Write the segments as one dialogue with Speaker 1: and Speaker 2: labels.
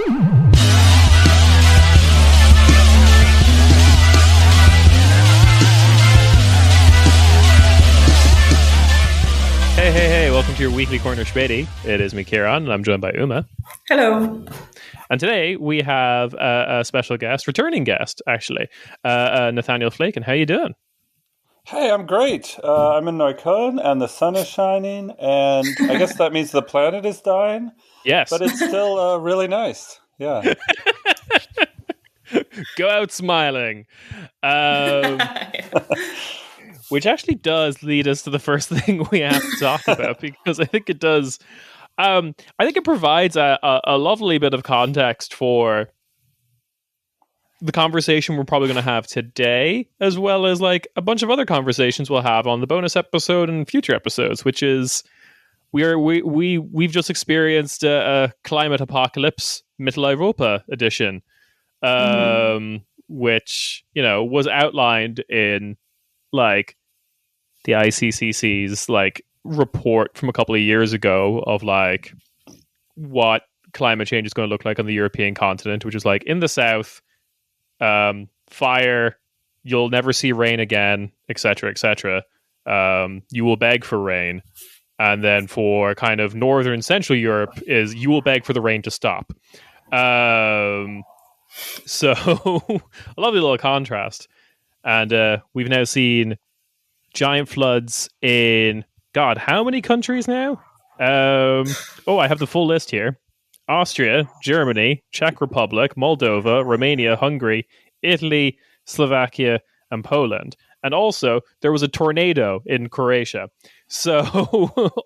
Speaker 1: Hey, welcome to your weekly corner Späti. It is me, Kieran, and I'm joined by Uma.
Speaker 2: Hello.
Speaker 1: And today we have a special guest, returning guest, actually, Nathaniel Flakin. How you doing?
Speaker 3: Hey, I'm great. I'm in Neukölln, and the sun is shining, and I guess that means the planet is dying.
Speaker 1: Yes.
Speaker 3: But it's still really nice. Yeah.
Speaker 1: Go out smiling. Which actually does lead us to the first thing we have to talk about, because I think it does. I think it provides a lovely bit of context for the conversation we're probably going to have today, as well as like a bunch of other conversations we'll have on the bonus episode and future episodes. Which is we've just experienced a climate apocalypse, Mitteleuropa edition, which was outlined in like the ICCC's like report from a couple of years ago of like what climate change is going to look like on the European continent, which is like in the south, fire, you'll never see rain again, etc., etc. You will beg for rain, and then for kind of northern central Europe is you will beg for the rain to stop. So a lovely little contrast. And we've now seen giant floods in, God, how many countries now? I have the full list here. Austria, Germany, Czech Republic, Moldova, Romania, Hungary, Italy, Slovakia, and Poland. And also, there was a tornado in Croatia. So,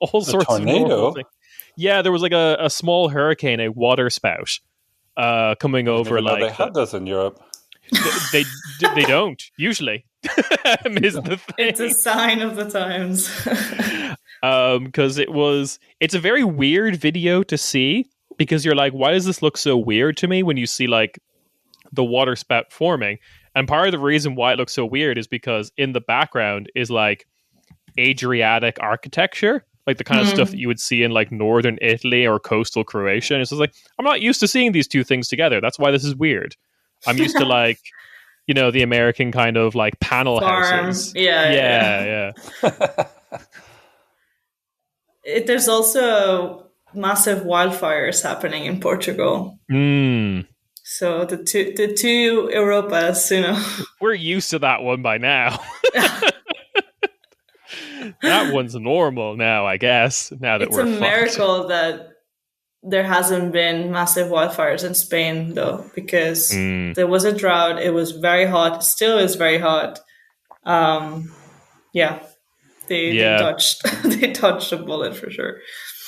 Speaker 1: all sorts of normal things. Yeah, there was like a small hurricane, a water spout, coming over. Like
Speaker 3: they had those in Europe.
Speaker 1: They don't usually. Is the thing.
Speaker 2: It's a sign of the times.
Speaker 1: Because it's a very weird video to see, because you're like, why does this look so weird to me when you see like the water spout forming? And part of the reason why it looks so weird is because in the background is like Adriatic architecture, like the kind of stuff that you would see in like northern Italy or coastal Croatia. And it's just like, I'm not used to seeing these two things together. That's why this is weird. I'm used to like, the American kind of like panel houses.
Speaker 2: Yeah. There's also massive wildfires happening in Portugal. So the two Europas,
Speaker 1: we're used to that one by now. That one's normal now, I guess. Now that
Speaker 2: it's a miracle that there hasn't been massive wildfires in Spain, though, because there was a drought. It was very hot. Still is very hot. They touched a bullet for sure.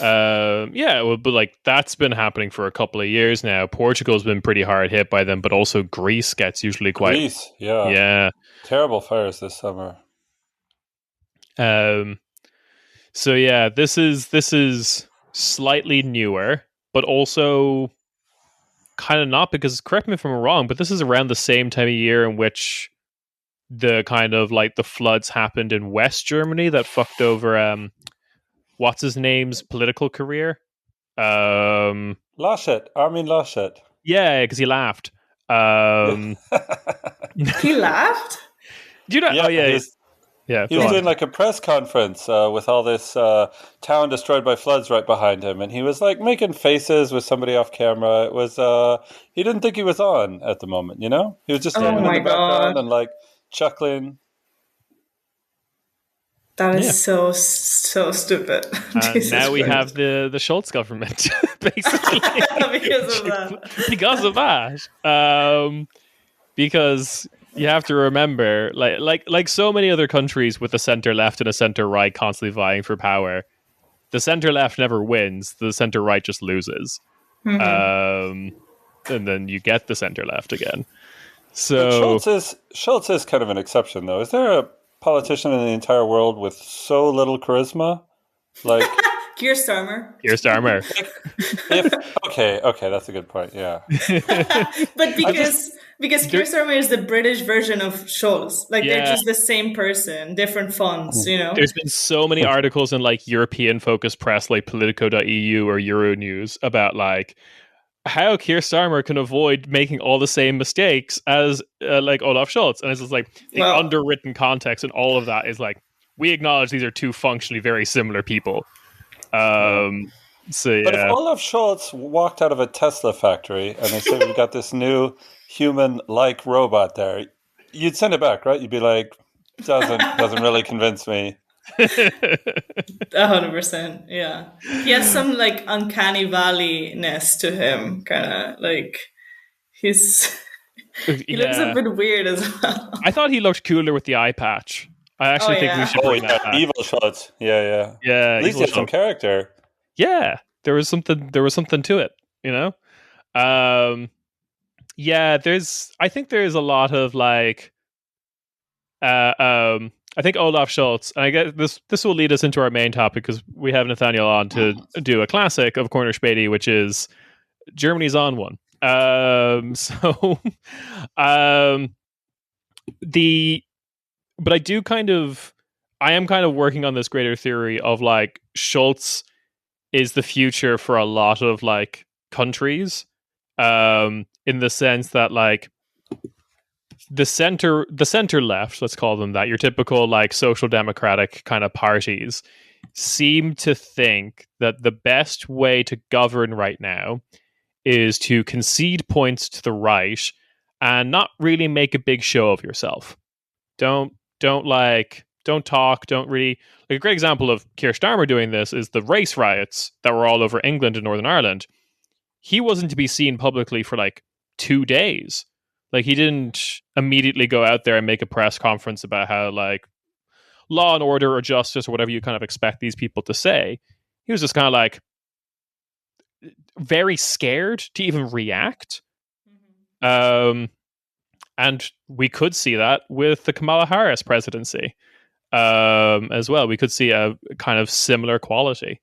Speaker 1: But like that's been happening for a couple of years now. Portugal's been pretty hard hit by them, but also Greece gets usually quite.
Speaker 3: Greece, yeah, terrible fires this summer.
Speaker 1: So yeah, this is slightly newer, but also kind of not, because correct me if I'm wrong, but this is around the same time of year in which the kind of like the floods happened in West Germany that fucked over what's his name's political career?
Speaker 3: Armin Laschet.
Speaker 1: Yeah, because he laughed.
Speaker 2: He laughed?
Speaker 1: Do you know?
Speaker 3: Yeah, he was doing like a press conference with all this town destroyed by floods right behind him, and he was like making faces with somebody off camera. It was he didn't think he was on at the moment, He was just standing in the background and like chuckling.
Speaker 2: That is so stupid.
Speaker 1: Now we have the Schultz government, basically. Because of that. Because you have to remember, like so many other countries with a center left and a center right constantly vying for power, the center left never wins. The center right just loses, and then you get the center left again. So
Speaker 3: Schultz is kind of an exception, though. Is there a politician in the entire world with so little charisma? Like
Speaker 2: Keir Starmer.
Speaker 3: Okay, that's a good point. Yeah,
Speaker 2: but because Keir Starmer is the British version of Scholz. Like they're just the same person, different fonts.
Speaker 1: There's been so many articles in like European focused press, like Politico.eu or Euronews, about like how Keir Starmer can avoid making all the same mistakes as like Olaf Scholz. And it's just like the underwritten context and all of that is like, we acknowledge these are two functionally very similar people. So yeah.
Speaker 3: But if Olaf Scholz walked out of a Tesla factory and they said, we got this new human-like robot there, you'd send it back, right? You'd be like, doesn't really convince me.
Speaker 2: 100%, yeah. He has some like uncanny valley-ness to him, kind of like he looks a bit weird as well.
Speaker 1: I thought he looked cooler with the eye patch. I actually think we should bring that back.
Speaker 3: Evil Scholz. Yeah. At least he had some character.
Speaker 1: Yeah, there was something to it, you know? I think there's a lot of like I think Olaf Scholz, and I guess this will lead us into our main topic because we have Nathaniel on to do a classic of Corner Späti, which is Germany's on one. But I am kind of working on this greater theory of like Scholz is the future for a lot of like countries, in the sense that like the center left, let's call them that, your typical like social democratic kind of parties, seem to think that the best way to govern right now is to concede points to the right and not really make a big show of yourself. Don't talk, don't really... Like a great example of Keir Starmer doing this is the race riots that were all over England and Northern Ireland. He wasn't to be seen publicly for like 2 days. Like, he didn't immediately go out there and make a press conference about how, like, law and order or justice or whatever you kind of expect these people to say. He was just kind of, like, very scared to even react. And we could see that with the Kamala Harris presidency as well. We could see a kind of similar quality.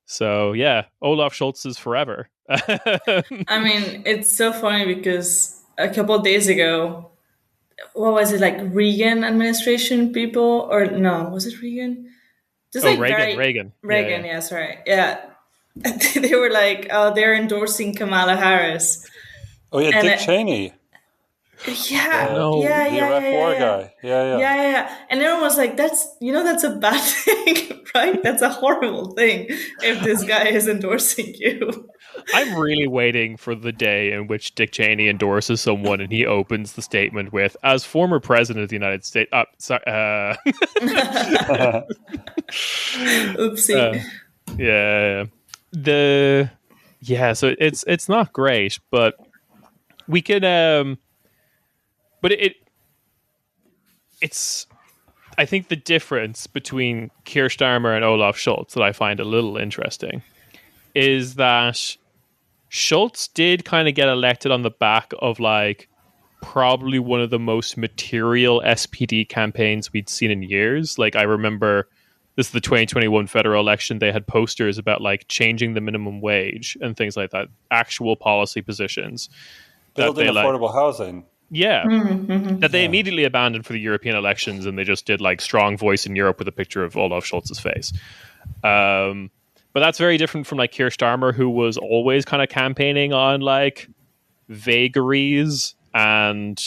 Speaker 1: So, yeah, Olaf Scholz is forever.
Speaker 2: I mean, it's so funny because a couple of days ago, what was it, like Reagan administration people? Or no, was it Reagan?
Speaker 1: Just like Reagan.
Speaker 2: Reagan, yeah, sorry. Yeah. They were like, they're endorsing Kamala Harris.
Speaker 3: Oh, yeah, Dick Cheney.
Speaker 2: Yeah,
Speaker 3: the Iraq War guy.
Speaker 2: Yeah. And everyone was like, that's a bad thing, right? That's a horrible thing if this guy is endorsing you.
Speaker 1: I'm really waiting for the day in which Dick Cheney endorses someone and he opens the statement with, as former president of the United States...
Speaker 2: Oopsie.
Speaker 1: So it's not great, but we can... But it's... I think the difference between Keir Starmer and Olaf Scholz that I find a little interesting is that Scholz did kind of get elected on the back of like probably one of the most material SPD campaigns we'd seen in years. Like, I remember this is the 2021 federal election. They had posters about like changing the minimum wage and things like that, actual policy positions.
Speaker 3: Building affordable housing.
Speaker 1: Yeah. That they immediately abandoned for the European elections, and they just did like strong voice in Europe with a picture of Olaf Scholz's face. But that's very different from like Keir Starmer, who was always kind of campaigning on like vagaries and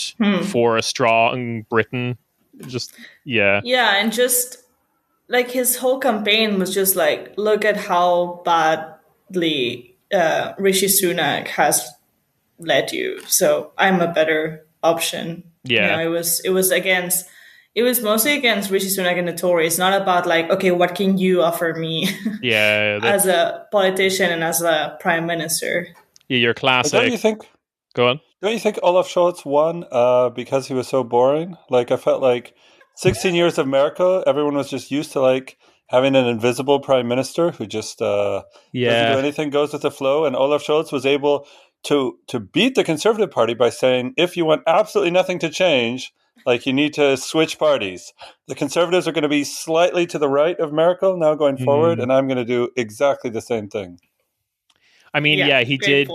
Speaker 1: for a strong Britain. Yeah,
Speaker 2: and just like his whole campaign was just like, look at how badly Rishi Sunak has led you, so I'm a better option.
Speaker 1: Yeah,
Speaker 2: it was mostly against Rishi Sunak and the Tories, not about like, okay, what can you offer me?
Speaker 1: Yeah,
Speaker 2: as a politician and as a prime minister.
Speaker 1: Yeah, your classic.
Speaker 3: But don't you think?
Speaker 1: Go on.
Speaker 3: Don't you think Olaf Scholz won because he was so boring? Like, I felt like 16 years of Merkel, everyone was just used to like having an invisible prime minister who just doesn't do anything, goes with the flow, and Olaf Scholz was able to beat the Conservative Party by saying, if you want absolutely nothing to change, like, you need to switch parties. The Conservatives are going to be slightly to the right of Merkel now going forward, and I'm going to do exactly the same thing.
Speaker 1: I mean, he did.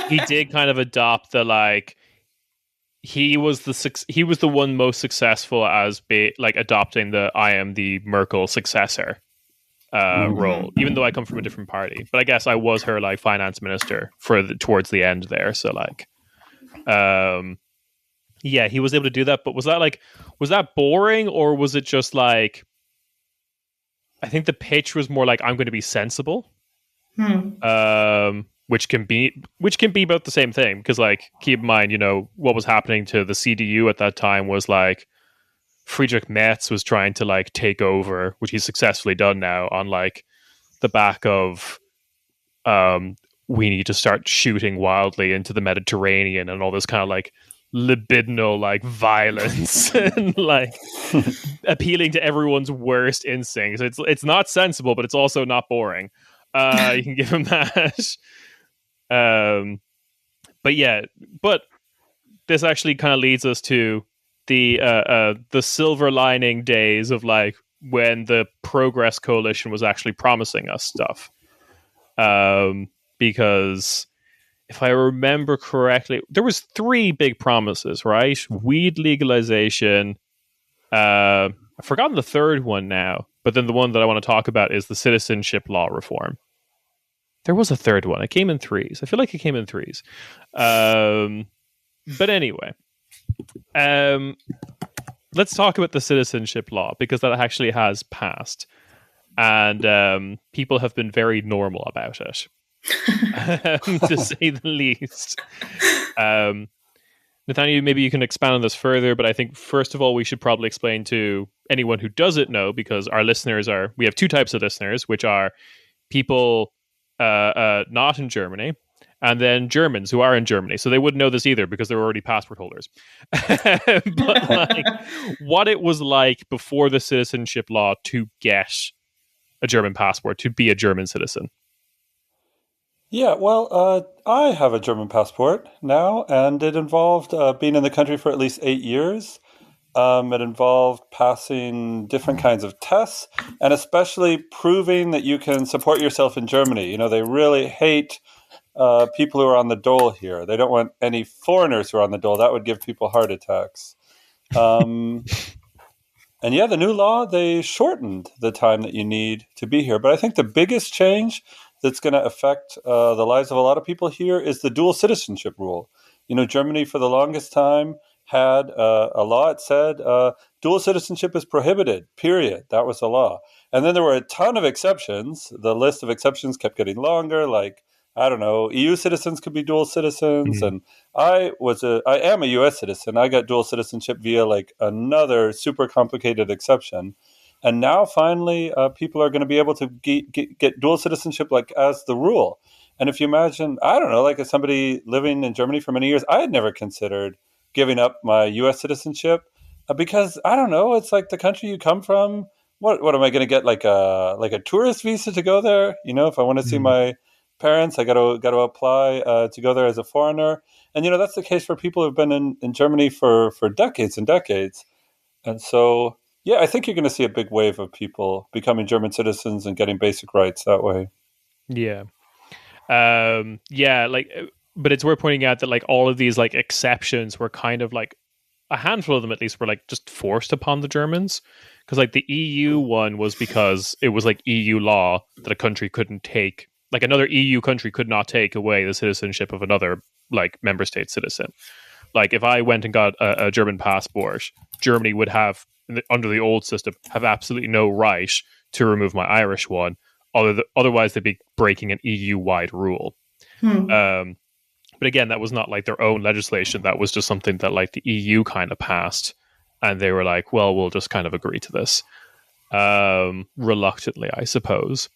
Speaker 1: He did kind of adopt the like. He was the one most successful as adopting the I am the Merkel successor role, even though I come from a different party. But I guess I was her like finance minister towards the end there. So like, yeah, he was able to do that. But was that boring, or was it just like? I think the pitch was more like, I'm going to be sensible, which can be about the same thing. Because like, keep in mind, what was happening to the CDU at that time was like Friedrich Merz was trying to like take over, which he's successfully done now, on like the back of we need to start shooting wildly into the Mediterranean and all this kind of like libidinal like violence and like appealing to everyone's worst instincts. It's not sensible, but it's also not boring. You can give him that. But this actually kind of leads us to the silver lining days of like when the Progress Coalition was actually promising us stuff. Because if I remember correctly, there was 3 big promises, right? Weed legalization. I've forgotten the third one now, but then the one that I want to talk about is the citizenship law reform. There was a third one. It came in 3s. I feel like it came in 3s. But anyway, let's talk about the citizenship law, because that actually has passed. And people have been very normal about it. To say the least. Nathaniel, maybe you can expand on this further, but I think first of all we should probably explain to anyone who doesn't know, because our listeners we have 2 types of listeners, which are people not in Germany, and then Germans who are in Germany, so they wouldn't know this either because they're already passport holders. But like, what it was like before the citizenship law to get a German passport, to be a German citizen.
Speaker 3: Yeah, well, I have a German passport now, and it involved being in the country for at least 8 years. It involved passing different kinds of tests, and especially proving that you can support yourself in Germany. They really hate people who are on the dole here. They don't want any foreigners who are on the dole. That would give people heart attacks. And yeah, the new law, they shortened the time that you need to be here. But I think the biggest change that's going to affect the lives of a lot of people here is the dual citizenship rule. Germany for the longest time had a law. It said dual citizenship is prohibited, period. That was the law. And then there were a ton of exceptions. The list of exceptions kept getting longer, like, I don't know, EU citizens could be dual citizens. Mm-hmm. And I am a US citizen. I got dual citizenship via like another super complicated exception. And now finally people are going to be able to get dual citizenship like as the rule. And if you imagine, I don't know, like as somebody living in Germany for many years, I had never considered giving up my US citizenship because I don't know, it's like the country you come from. What am I going to get, like a tourist visa to go there? If I want to see my parents, I got to apply to go there as a foreigner. And that's the case for people who've been in Germany for decades and decades. And so, yeah, I think you're going to see a big wave of people becoming German citizens and getting basic rights that way.
Speaker 1: Yeah. But it's worth pointing out that like all of these like exceptions were kind of like, a handful of them at least were like just forced upon the Germans. Because like the EU one was because it was like EU law that a country couldn't take, like another EU country could not take away the citizenship of another like member state citizen. Like if I went and got a German passport, Germany would have, under the old system, have absolutely no right to remove my Irish one. Otherwise, they'd be breaking an EU-wide rule. But again, that was not like their own legislation. That was just something that like the EU kind of passed. And they were like, well, we'll just kind of agree to this. Reluctantly, I suppose.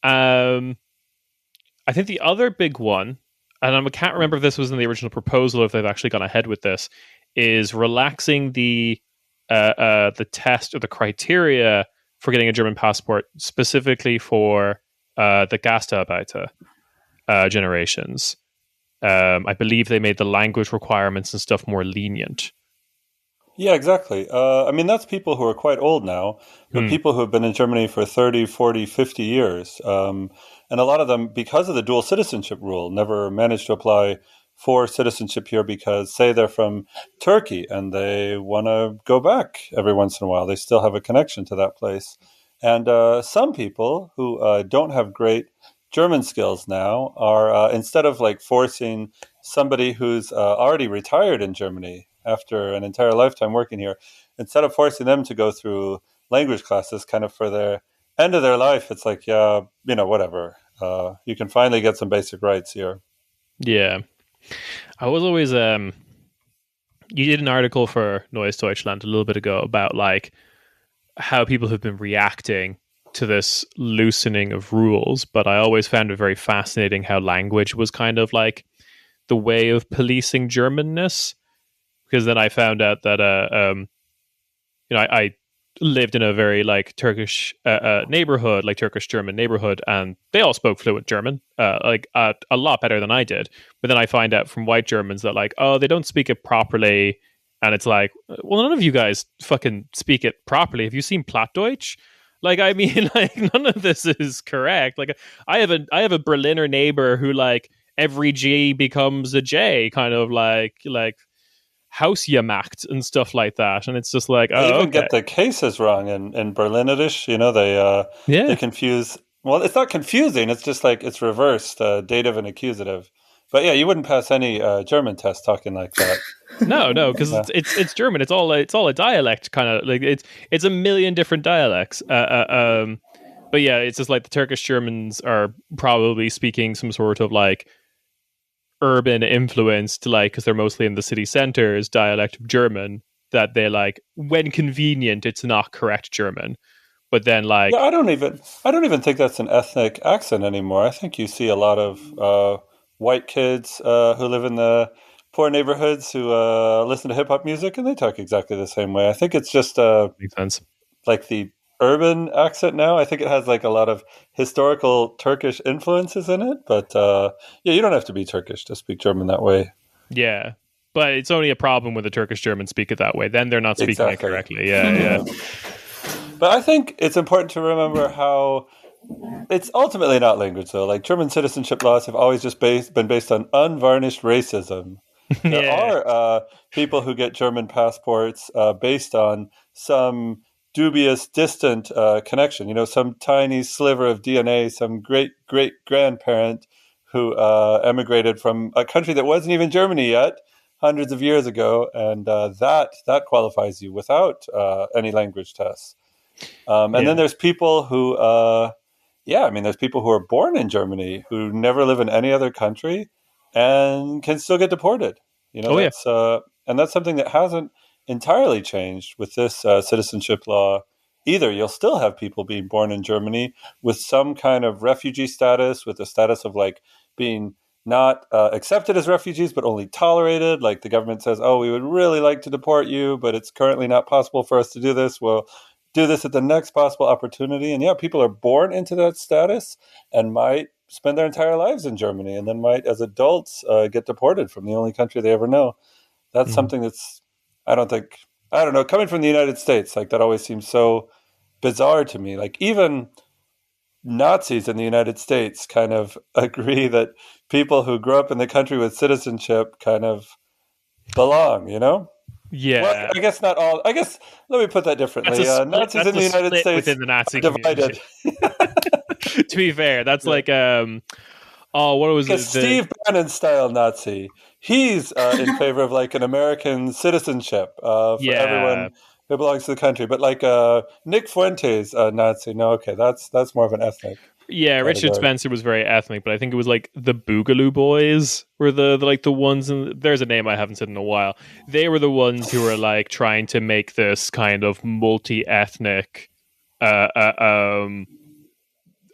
Speaker 1: I think the other big one, and I can't remember if this was in the original proposal or if they've actually gone ahead with this, is relaxing the test or the criteria for getting a German passport, specifically for the Gastarbeiter generations. I believe they made the language requirements and stuff more lenient.
Speaker 3: Yeah, exactly. I mean, that's people who are quite old now, but people who have been in Germany for 30, 40, 50 years. And a lot of them, because of the dual citizenship rule, never managed to apply for citizenship here because, say, they're from Turkey and they want to go back every once in a while. They still have a connection to that place. And some people who don't have great German skills now are, instead of like forcing somebody who's already retired in Germany after an entire lifetime working here, instead of forcing them to go through language classes kind of for their end of their life, it's like, yeah, whatever. You can finally get some basic rights here.
Speaker 1: Yeah. I was always you did an article for Neues Deutschland a little bit ago about like how people have been reacting to this loosening of rules, but I always found it very fascinating how language was kind of like the way of policing Germanness, because then I found out that I lived in a very like Turkish neighborhood, like Turkish German neighborhood, and they all spoke fluent German, a lot better than I did. But then I find out from white Germans that like, oh, they don't speak it properly, and it's like, well, none of you guys fucking speak it properly. Have you seen Plattdeutsch? Like, I mean, like none of this is correct. Like, I have a Berliner neighbor who like every G becomes a J, kind of like Hausgemacht and stuff like that, and it's just like,
Speaker 3: they even get the cases wrong in Berlinerisch. They confuse. Well, it's not confusing. It's just like it's reversed, dative and accusative. But yeah, you wouldn't pass any German test talking like that.
Speaker 1: No, because it's German. It's all a dialect, kind of like it's a million different dialects. But yeah, it's just like the Turkish Germans are probably speaking some sort of like urban influenced, like, because they're mostly in the city centers, dialect of German that they like when convenient. It's not correct German, but then like
Speaker 3: I don't even think that's an ethnic accent anymore. I think you see a lot of white kids who live in the poor neighborhoods who listen to hip hop music, and they talk exactly the same way. I think it's just
Speaker 1: makes sense.
Speaker 3: Like the urban accent now. I think it has like a lot of historical Turkish influences in it, but you don't have to be Turkish to speak German that way.
Speaker 1: Yeah, but it's only a problem when the Turkish Germans speak it that way. Then they're not speaking it correctly. Yeah.
Speaker 3: But I think it's important to remember how it's ultimately not language, though. Like German citizenship laws have always just been based on unvarnished racism. There are people who get German passports based on some dubious, distant connection. Some tiny sliver of DNA, some great-great-grandparent who emigrated from a country that wasn't even Germany yet, hundreds of years ago, and that qualifies you without any language tests. And then there's people who, there's people who are born in Germany who never live in any other country and can still get deported. And that's something that hasn't entirely changed with this citizenship law either. You'll still have people being born in Germany with some kind of refugee status, with the status of like being not accepted as refugees, but only tolerated. Like the government says, oh, we would really like to deport you, but it's currently not possible for us to do this. We'll do this at the next possible opportunity. And people are born into that status and might spend their entire lives in Germany and then might, as adults, get deported from the only country they ever know. That's something that's, I don't know, coming from the United States, like that always seems so bizarre to me. Like even Nazis in the United States kind of agree that people who grew up in the country with citizenship kind of belong,
Speaker 1: Yeah.
Speaker 3: Well, I guess not all. I guess let me put that differently. Nazis in the United States
Speaker 1: within the Nazi
Speaker 3: divided.
Speaker 1: To be fair, that's like what was it?
Speaker 3: Steve Bannon style Nazi. He's in favor of like an American citizenship for everyone who belongs to the country. But like Nick Fuentes Nazi, no, okay, that's more of an ethnic.
Speaker 1: Yeah, category. Richard Spencer was very ethnic, but I think it was like the Boogaloo Boys were the ones. There's a name I haven't said in a while. They were the ones who were like trying to make this kind of multi-ethnic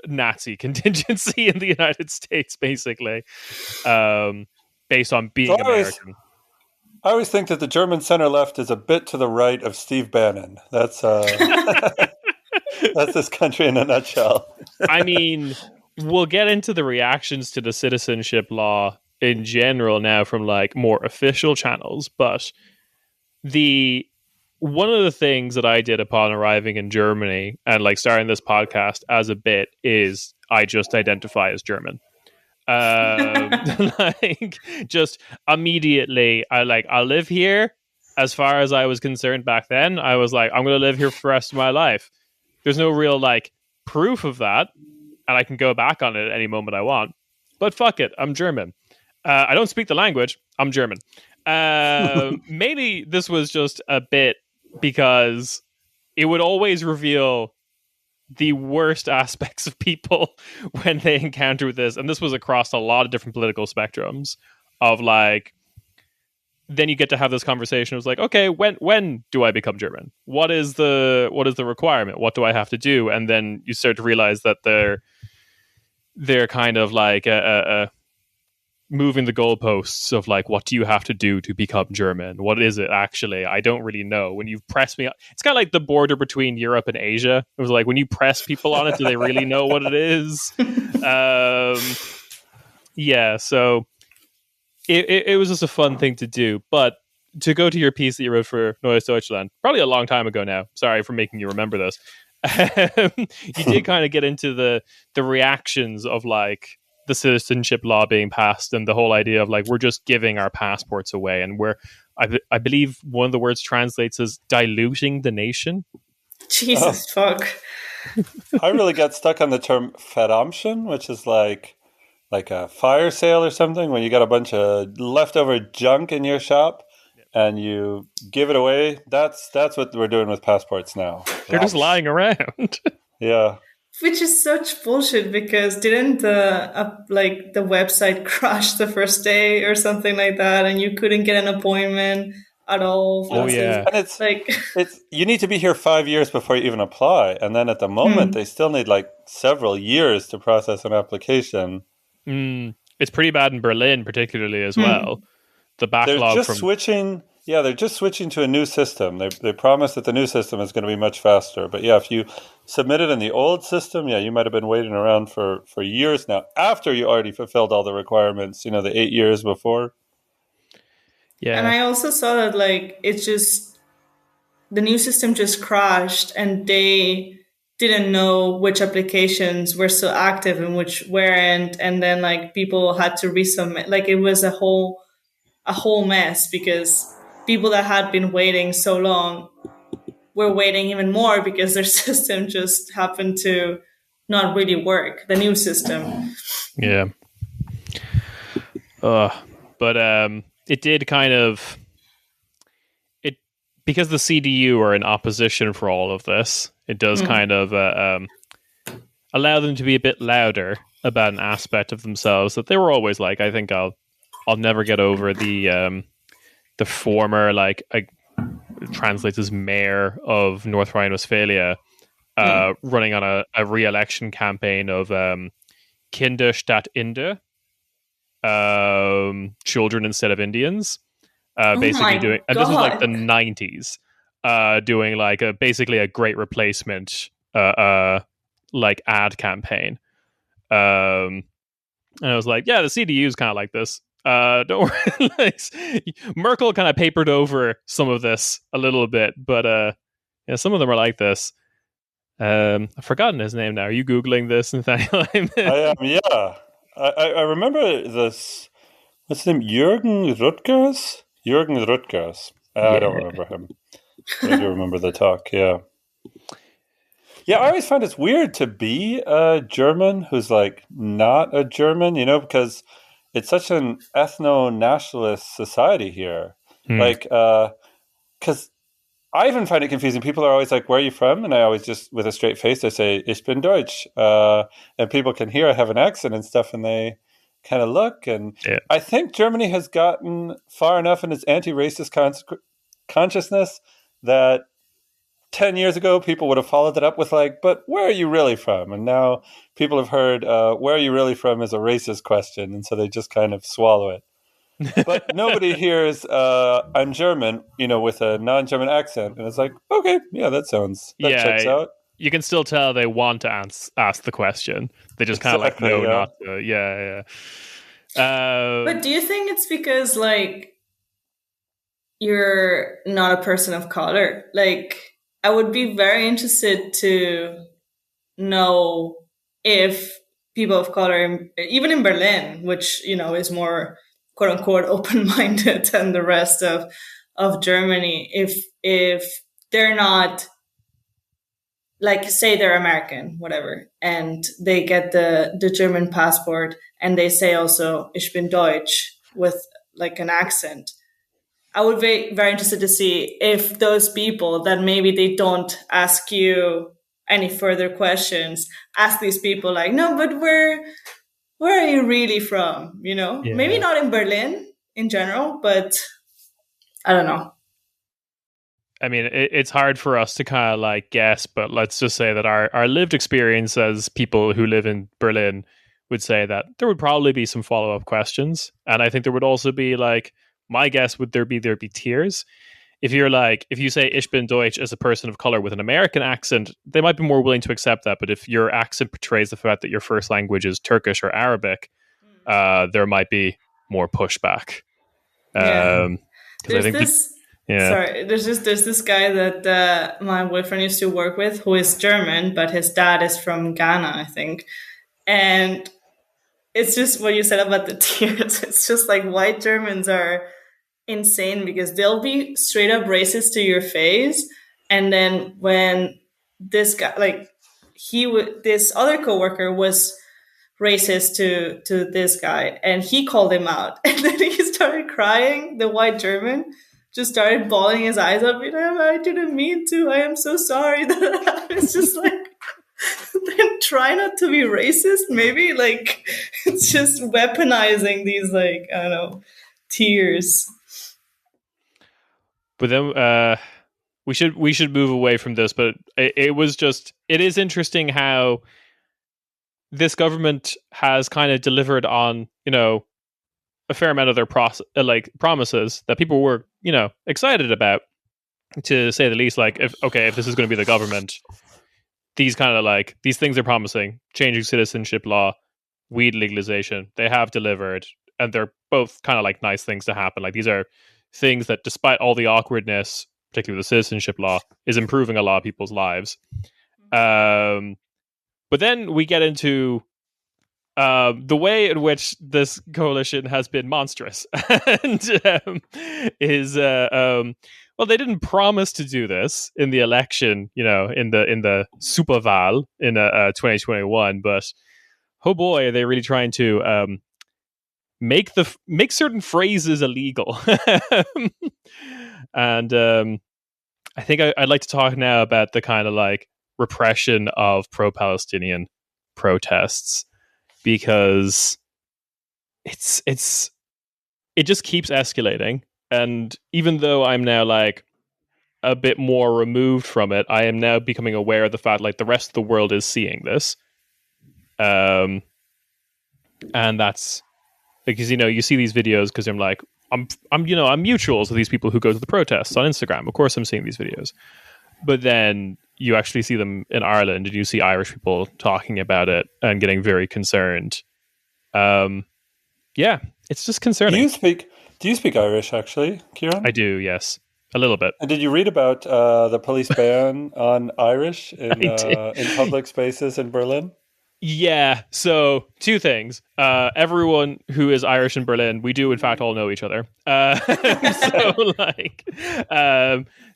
Speaker 1: Nazi contingency in the United States, basically, based on being American.
Speaker 3: I always think that the German center left is a bit to the right of Steve Bannon. That's that's this country in a nutshell.
Speaker 1: I mean, we'll get into the reactions to the citizenship law in general now from like more official channels, but one of the things that I did upon arriving in Germany and like starting this podcast as a bit is I just identify as German. Like just immediately I live here. As far as I was concerned back then, I was like, I'm going to live here for the rest of my life. there's no real like proof of that, and I can go back on it at any moment I want. But fuck it, I'm German. I don't speak the language. I'm German. Mainly, this was just a bit because it would always reveal the worst aspects of people when they encounter this. And this was across a lot of different political spectrums of like, then you get to have this conversation. It was like, okay, when do I become German? What is the requirement? What do I have to do? And then you start to realize that they're kind of like moving the goalposts of like, what do you have to do to become German? What is it actually? I don't really know. When you press me, it's kind of like the border between Europe and Asia. It was like, when you press people on it, do they really know what it is? Yeah, so it was just a fun thing to do. But to go to your piece that you wrote for Neues Deutschland, probably a long time ago now. Sorry for making you remember this. You did kind of get into the reactions of like the citizenship law being passed and the whole idea of like, we're just giving our passports away, and I believe one of the words translates as diluting the nation.
Speaker 2: Jesus fuck.
Speaker 3: I really got stuck on the term Verramschen, which is like a fire sale or something, when you got a bunch of leftover junk in your shop and you give it away. That's what we're doing with passports now.
Speaker 1: They're just lying around.
Speaker 3: Yeah.
Speaker 2: Which is such bullshit, because didn't the website crash the first day or something like that, and you couldn't get an appointment at all?
Speaker 1: Oh yeah,
Speaker 3: and it's you need to be here 5 years before you even apply, and then at the moment they still need like several years to process an application.
Speaker 1: It's pretty bad in Berlin, particularly as well. The backlog. They're just switching to a new system. They promise that the new system is going to be much faster. But yeah, if you submit it in the old system, you might have been waiting around for years now, after you already fulfilled all the requirements, the 8 years before.
Speaker 2: Yeah. And I also saw that like it's just the new system just crashed, and they didn't know which applications were still active and which weren't, and then like people had to resubmit. Like it was a whole mess, because people that had been waiting so long were waiting even more because their system just happened to not really work, the new system.
Speaker 1: Yeah. But it did kind of because the CDU are in opposition for all of this. It does kind of allow them to be a bit louder about an aspect of themselves that they were always like, I think I'll never get over the former, like, translates as mayor of North Rhine-Westphalia, running on a re-election campaign of Kinder statt Inder, children instead of Indians. Basically doing, and this was like the 90s, doing like basically a great replacement like ad campaign. And I was like, yeah, the CDU is kind of like this. Don't worry. Like, Merkel kind of papered over some of this a little bit, but yeah, some of them are like this. I've forgotten his name now. Are you Googling this, Nathaniel?
Speaker 3: I am, yeah. I remember this. What's his name? Jürgen Rutgers? Jürgen Rutgers. I don't remember him. I do remember the talk, yeah. Yeah, I always find it's weird to be a German who's like not a German, because it's such an ethno-nationalist society here. Like, because I even find it confusing. People are always like, where are you from? And I always just, with a straight face, I say, ich bin Deutsch. And people can hear I have an accent and stuff, and they kind of look. And I think Germany has gotten far enough in its anti-racist consciousness that 10 years ago, people would have followed it up with like, but where are you really from? And now people have heard, where are you really from is a racist question. And so they just kind of swallow it. But nobody hears, I'm German, with a non-German accent. And it's like, okay, yeah, that checks out.
Speaker 1: You can still tell they want to ask the question. They just kind of like, no, not to. Yeah.
Speaker 2: But do you think it's because like you're not a person of color? Like, I would be very interested to know if people of color, even in Berlin, which, is more quote unquote open-minded than the rest of Germany, if they're not like say they're American, whatever, and they get the German passport and they say also ich bin Deutsch with like an accent. I would be very interested to see if those people that maybe they don't ask you any further questions, ask these people like, no, but where are you really from? You know, maybe not in Berlin in general, but I don't know.
Speaker 1: I mean, it's hard for us to kind of like guess, but let's just say that our lived experience as people who live in Berlin would say that there would probably be some follow-up questions. And I think there would also be like, my guess would there'd be tiers. If you say Ich bin Deutsch as a person of color with an American accent, they might be more willing to accept that. But if your accent portrays the fact that your first language is Turkish or Arabic, there might be more pushback.
Speaker 2: There's
Speaker 1: this
Speaker 2: guy that my boyfriend used to work with who is German, but his dad is from Ghana, I think. And it's just what you said about the tiers. It's just like white Germans are insane because they'll be straight up racist to your face. And then when this guy, like this other coworker was racist to this guy and he called him out and then he started crying. The white German just started bawling his eyes up. I didn't mean to. I am so sorry. It's just like, then try not to be racist. Maybe like it's just weaponizing these like I don't know tiers.
Speaker 1: But then we should move away from this. But it is interesting how this government has kind of delivered on, a fair amount of their promises that people were, excited about, to say the least. Like, if this is going to be the government, these kind of these things they're promising, changing citizenship law, weed legalization, they have delivered, and they're both kind of like nice things to happen. Like, these are things that, despite all the awkwardness, particularly with the citizenship law, is improving a lot of people's lives. But then we get into the way in which this coalition has been monstrous, and well, they didn't promise to do this in the election, in the Superwahl in 2021, but oh boy, are they really trying to make certain phrases illegal. And I think I'd like to talk now about the kind of like repression of pro-Palestinian protests, because it just keeps escalating. And even though I'm now like a bit more removed from it, I am now becoming aware of the fact like the rest of the world is seeing this. And that's because, you see these videos because I'm like, I'm mutuals with these people who go to the protests on Instagram. Of course I'm seeing these videos. But then you actually see them in Ireland, and you see Irish people talking about it and getting very concerned. Yeah, it's just concerning.
Speaker 3: Do you speak Irish, actually, Kieran?
Speaker 1: I do, yes. A little bit.
Speaker 3: And did you read about the police ban on Irish in public spaces in Berlin?
Speaker 1: Yeah, so two things. Everyone who is Irish in Berlin, we do in fact all know each other. So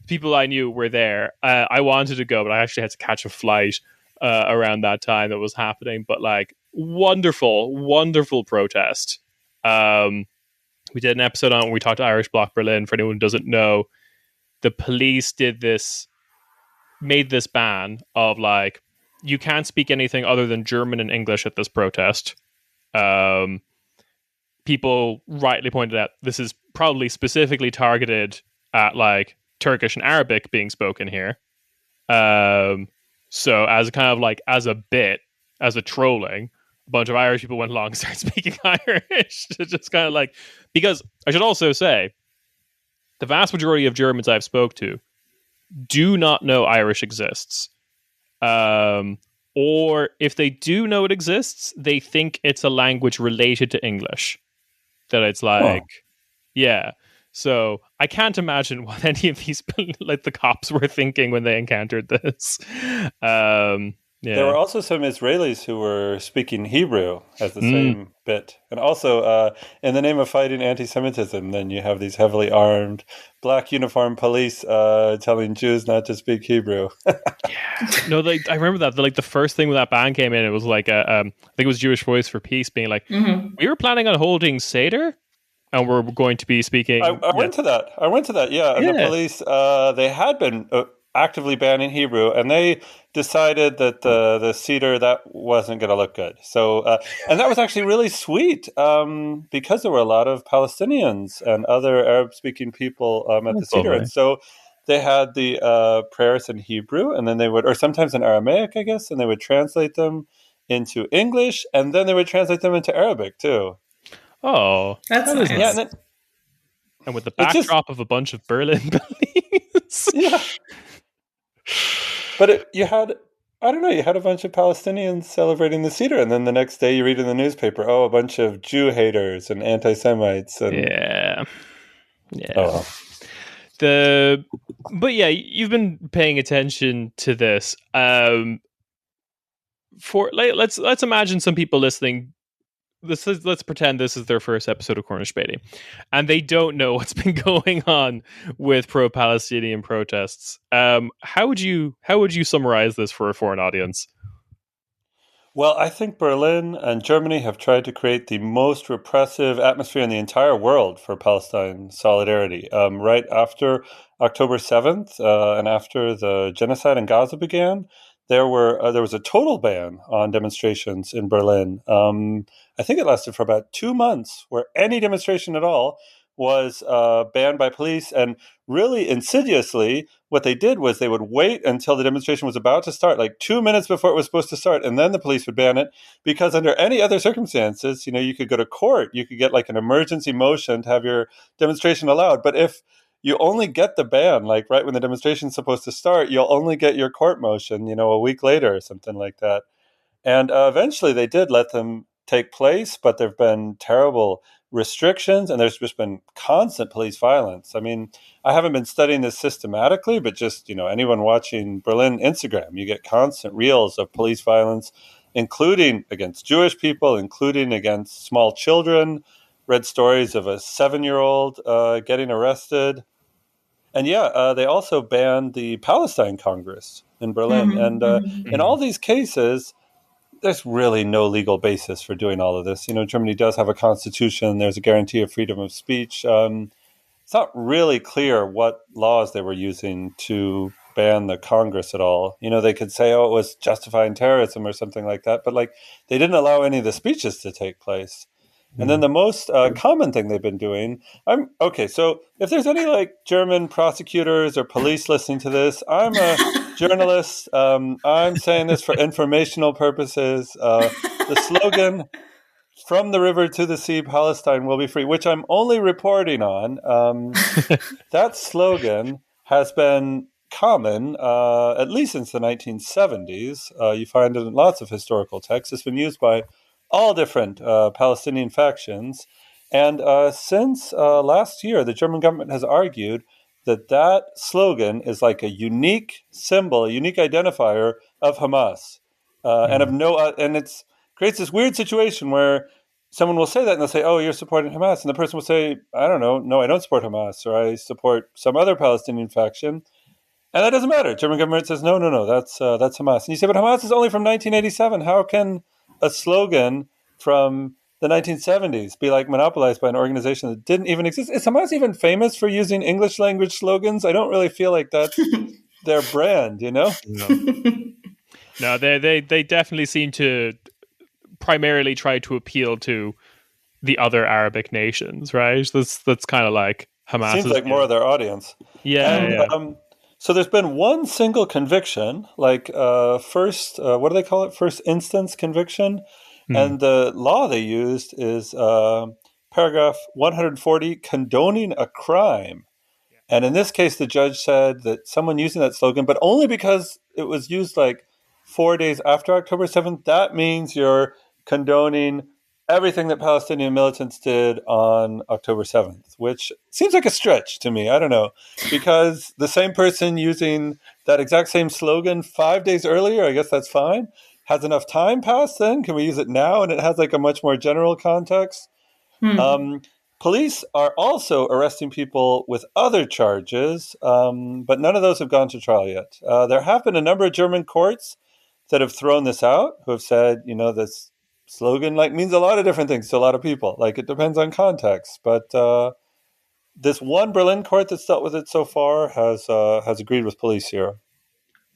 Speaker 1: people I knew were there. I wanted to go, but I actually had to catch a flight around that time that was happening. But like, wonderful protest. We did an episode on it when we talked to Irish Bloc Berlin. For anyone who doesn't know, the police made this ban of like, you can't speak anything other than German and English at this protest. People rightly pointed out this is probably specifically targeted at like Turkish and Arabic being spoken here. So as a kind of like, as a bit, as a trolling, a bunch of Irish people went along and started speaking Irish to just kind of like, because I should also say, the vast majority of Germans I've spoke to do not know Irish exists. Or if they do know it exists, they think it's a language related to English. That it's like, yeah. So I can't imagine what any of these, like the cops were thinking when they encountered this.
Speaker 3: There were also some Israelis who were speaking Hebrew as the same bit. And also, in the name of fighting anti-Semitism, then you have these heavily armed black uniformed police telling Jews not to speak Hebrew.
Speaker 1: No, I remember that. The first thing when that ban came in, it was like, I think it was Jewish Voice for Peace being like, we were planning on holding Seder, and we're going to be speaking.
Speaker 3: I went to that, yeah. And the police, they had been actively banning Hebrew, and they decided that the Seder, that wasn't going to look good. So, and that was actually really sweet because there were a lot of Palestinians and other Arab-speaking people at the Seder. And so they had the prayers in Hebrew, and then they would, or sometimes in Aramaic, I guess, and they would translate them into English, and then they would translate them into Arabic too.
Speaker 2: Oh, that's nice.
Speaker 3: Yeah,
Speaker 1: and with the backdrop of a bunch of Berlin buildings.
Speaker 3: Yeah. But you had a bunch of Palestinians celebrating the Seder, and then the next day you read in the newspaper, a bunch of Jew haters and anti-Semites. And
Speaker 1: yeah.
Speaker 3: Oh.
Speaker 1: But yeah, you've been paying attention to this. Let's imagine some people listening. Let's pretend this is their first episode of Cornish Späti, and they don't know what's been going on with pro-Palestinian protests. How would you summarize this for a foreign audience?
Speaker 3: Well, I think Berlin and Germany have tried to create the most repressive atmosphere in the entire world for Palestine solidarity. Right after October 7th and after the genocide in Gaza began, there was a total ban on demonstrations in Berlin. I think it lasted for about 2 months, where any demonstration at all was banned by police. And really insidiously, what they did was they would wait until the demonstration was about to start, like 2 minutes before it was supposed to start, and then the police would ban it. Because under any other circumstances, you could go to court, you could get like an emergency motion to have your demonstration allowed. But if you only get the ban, like right when the demonstration is supposed to start, you'll only get your court motion, a week later or something like that. And eventually they did let them take place, but there have been terrible restrictions, and there's just been constant police violence. I mean, I haven't been studying this systematically, but just, anyone watching Berlin Instagram, you get constant reels of police violence, including against Jewish people, including against small children. Read stories of a 7-year-old getting arrested. And they also banned the Palestine Congress in Berlin. And in all these cases, there's really no legal basis for doing all of this. Germany does have a constitution. There's a guarantee of freedom of speech. It's not really clear what laws they were using to ban the Congress at all. They could say, it was justifying terrorism or something like that. But they didn't allow any of the speeches to take place. And then the most common thing they've been doing, so if there's any German prosecutors or police listening to this, I'm a journalist. I'm saying this for informational purposes. The slogan, "From the river to the sea, Palestine will be free," which I'm only reporting on. That slogan has been common, at least since the 1970s. You find it in lots of historical texts. It's been used by all different Palestinian factions. And since last year, the German government has argued that slogan is like a unique symbol, a unique identifier of Hamas. And it creates this weird situation where someone will say that and they'll say, "Oh, you're supporting Hamas." And the person will say, "I don't know. No, I don't support Hamas, or I support some other Palestinian faction." And that doesn't matter. German government says, no, that's Hamas. And you say, but Hamas is only from 1987. How can a slogan from the 1970s be monopolized by an organization that didn't even exist? Is Hamas even famous for using English language slogans? I don't really feel like that's their brand, No,
Speaker 1: they definitely seem to primarily try to appeal to the other Arabic nations, right? That's kind of like Hamas.
Speaker 3: Seems like more of their audience.
Speaker 1: Yeah.
Speaker 3: So there's been one single conviction, first, what do they call it? First instance conviction. And the law they used is paragraph 140, condoning a crime. And in this case, the judge said that someone using that slogan, but only because it was used 4 days after October 7th, that means you're condoning everything that Palestinian militants did on October 7th, which seems like a stretch to me. I don't know, because the same person using that exact same slogan 5 days earlier, I guess that's fine. Has enough time passed then? Can we use it now? And it has like a much more general context. Police are also arresting people with other charges, but none of those have gone to trial yet. There have been a number of German courts that have thrown this out, who have said, this slogan means a lot of different things to a lot of people. It depends on context. But this one Berlin court that's dealt with it so far has agreed with police here.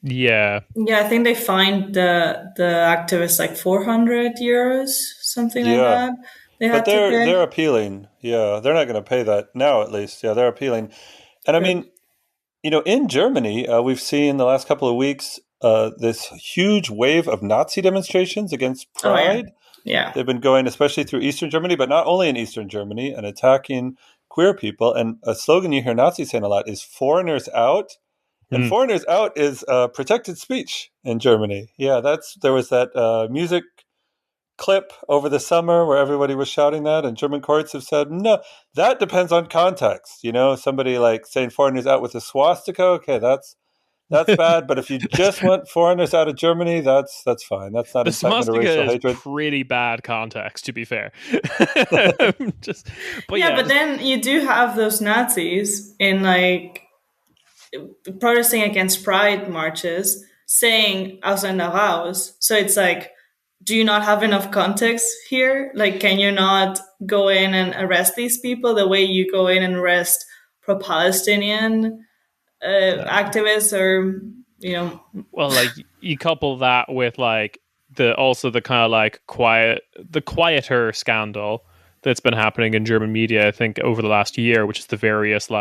Speaker 1: Yeah.
Speaker 2: Yeah, I think they fined the activists like 400 euros, something like that.
Speaker 3: But they're appealing. Yeah, they're not going to pay that now, at least. Yeah, they're appealing. And I mean, in Germany, we've seen the last couple of weeks this huge wave of Nazi demonstrations against Pride.
Speaker 2: Oh, yeah.
Speaker 3: They've been going, especially through Eastern Germany, but not only in Eastern Germany, and attacking queer people. And a slogan you hear Nazis saying a lot is "foreigners out." And "foreigners out" is protected speech in Germany. Yeah, there was that music clip over the summer where everybody was shouting that, and German courts have said, no, that depends on context. Somebody saying "foreigners out" with a swastika, okay, that's bad. But if you just want foreigners out of Germany, that's fine. That's not incitement of racial hatred.
Speaker 1: Pretty bad context, to be fair.
Speaker 2: But then you do have those Nazis in protesting against Pride marches saying "Ausländer raus." So it's do you not have enough context here? Can you not go in and arrest these people the way you go in and arrest pro-Palestinian activists, or
Speaker 1: Well, you couple that with the kind of the quieter scandal that's been happening in German media, I think, over the last year, which is the various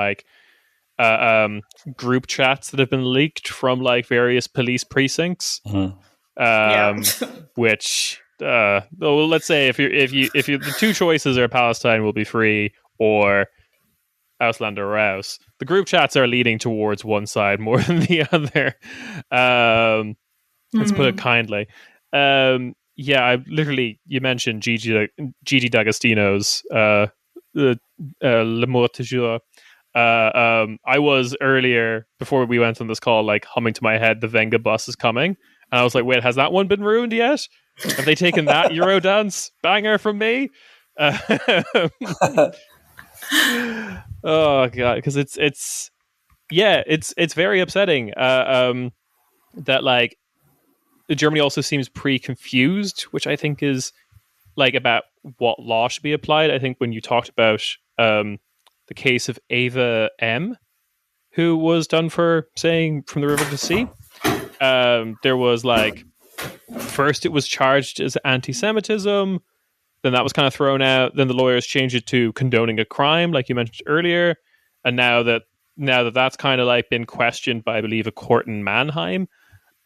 Speaker 1: group chats that have been leaked from various police precincts. Which let's say if you the two choices are Palestine will be free or Ausländer raus, the group chats are leaning towards one side more than the other. Let's put it kindly. You mentioned Gigi D'Agostino's Le Mot Toujours. I was earlier, before we went on this call, humming to my head, "The Venga bus is coming." And I was like, wait, has that one been ruined yet? Have they taken that Eurodance banger from me? Oh god, because it's very upsetting that Germany also seems pretty confused, which I think is about what law should be applied. I think when you talked about the case of Ava M, who was done for saying "from the river to the sea," there was first it was charged as anti-Semitism, then that was kind of thrown out, then the lawyers changed it to condoning a crime, like you mentioned earlier, and now that that's kind of been questioned by, I believe, a court in Mannheim,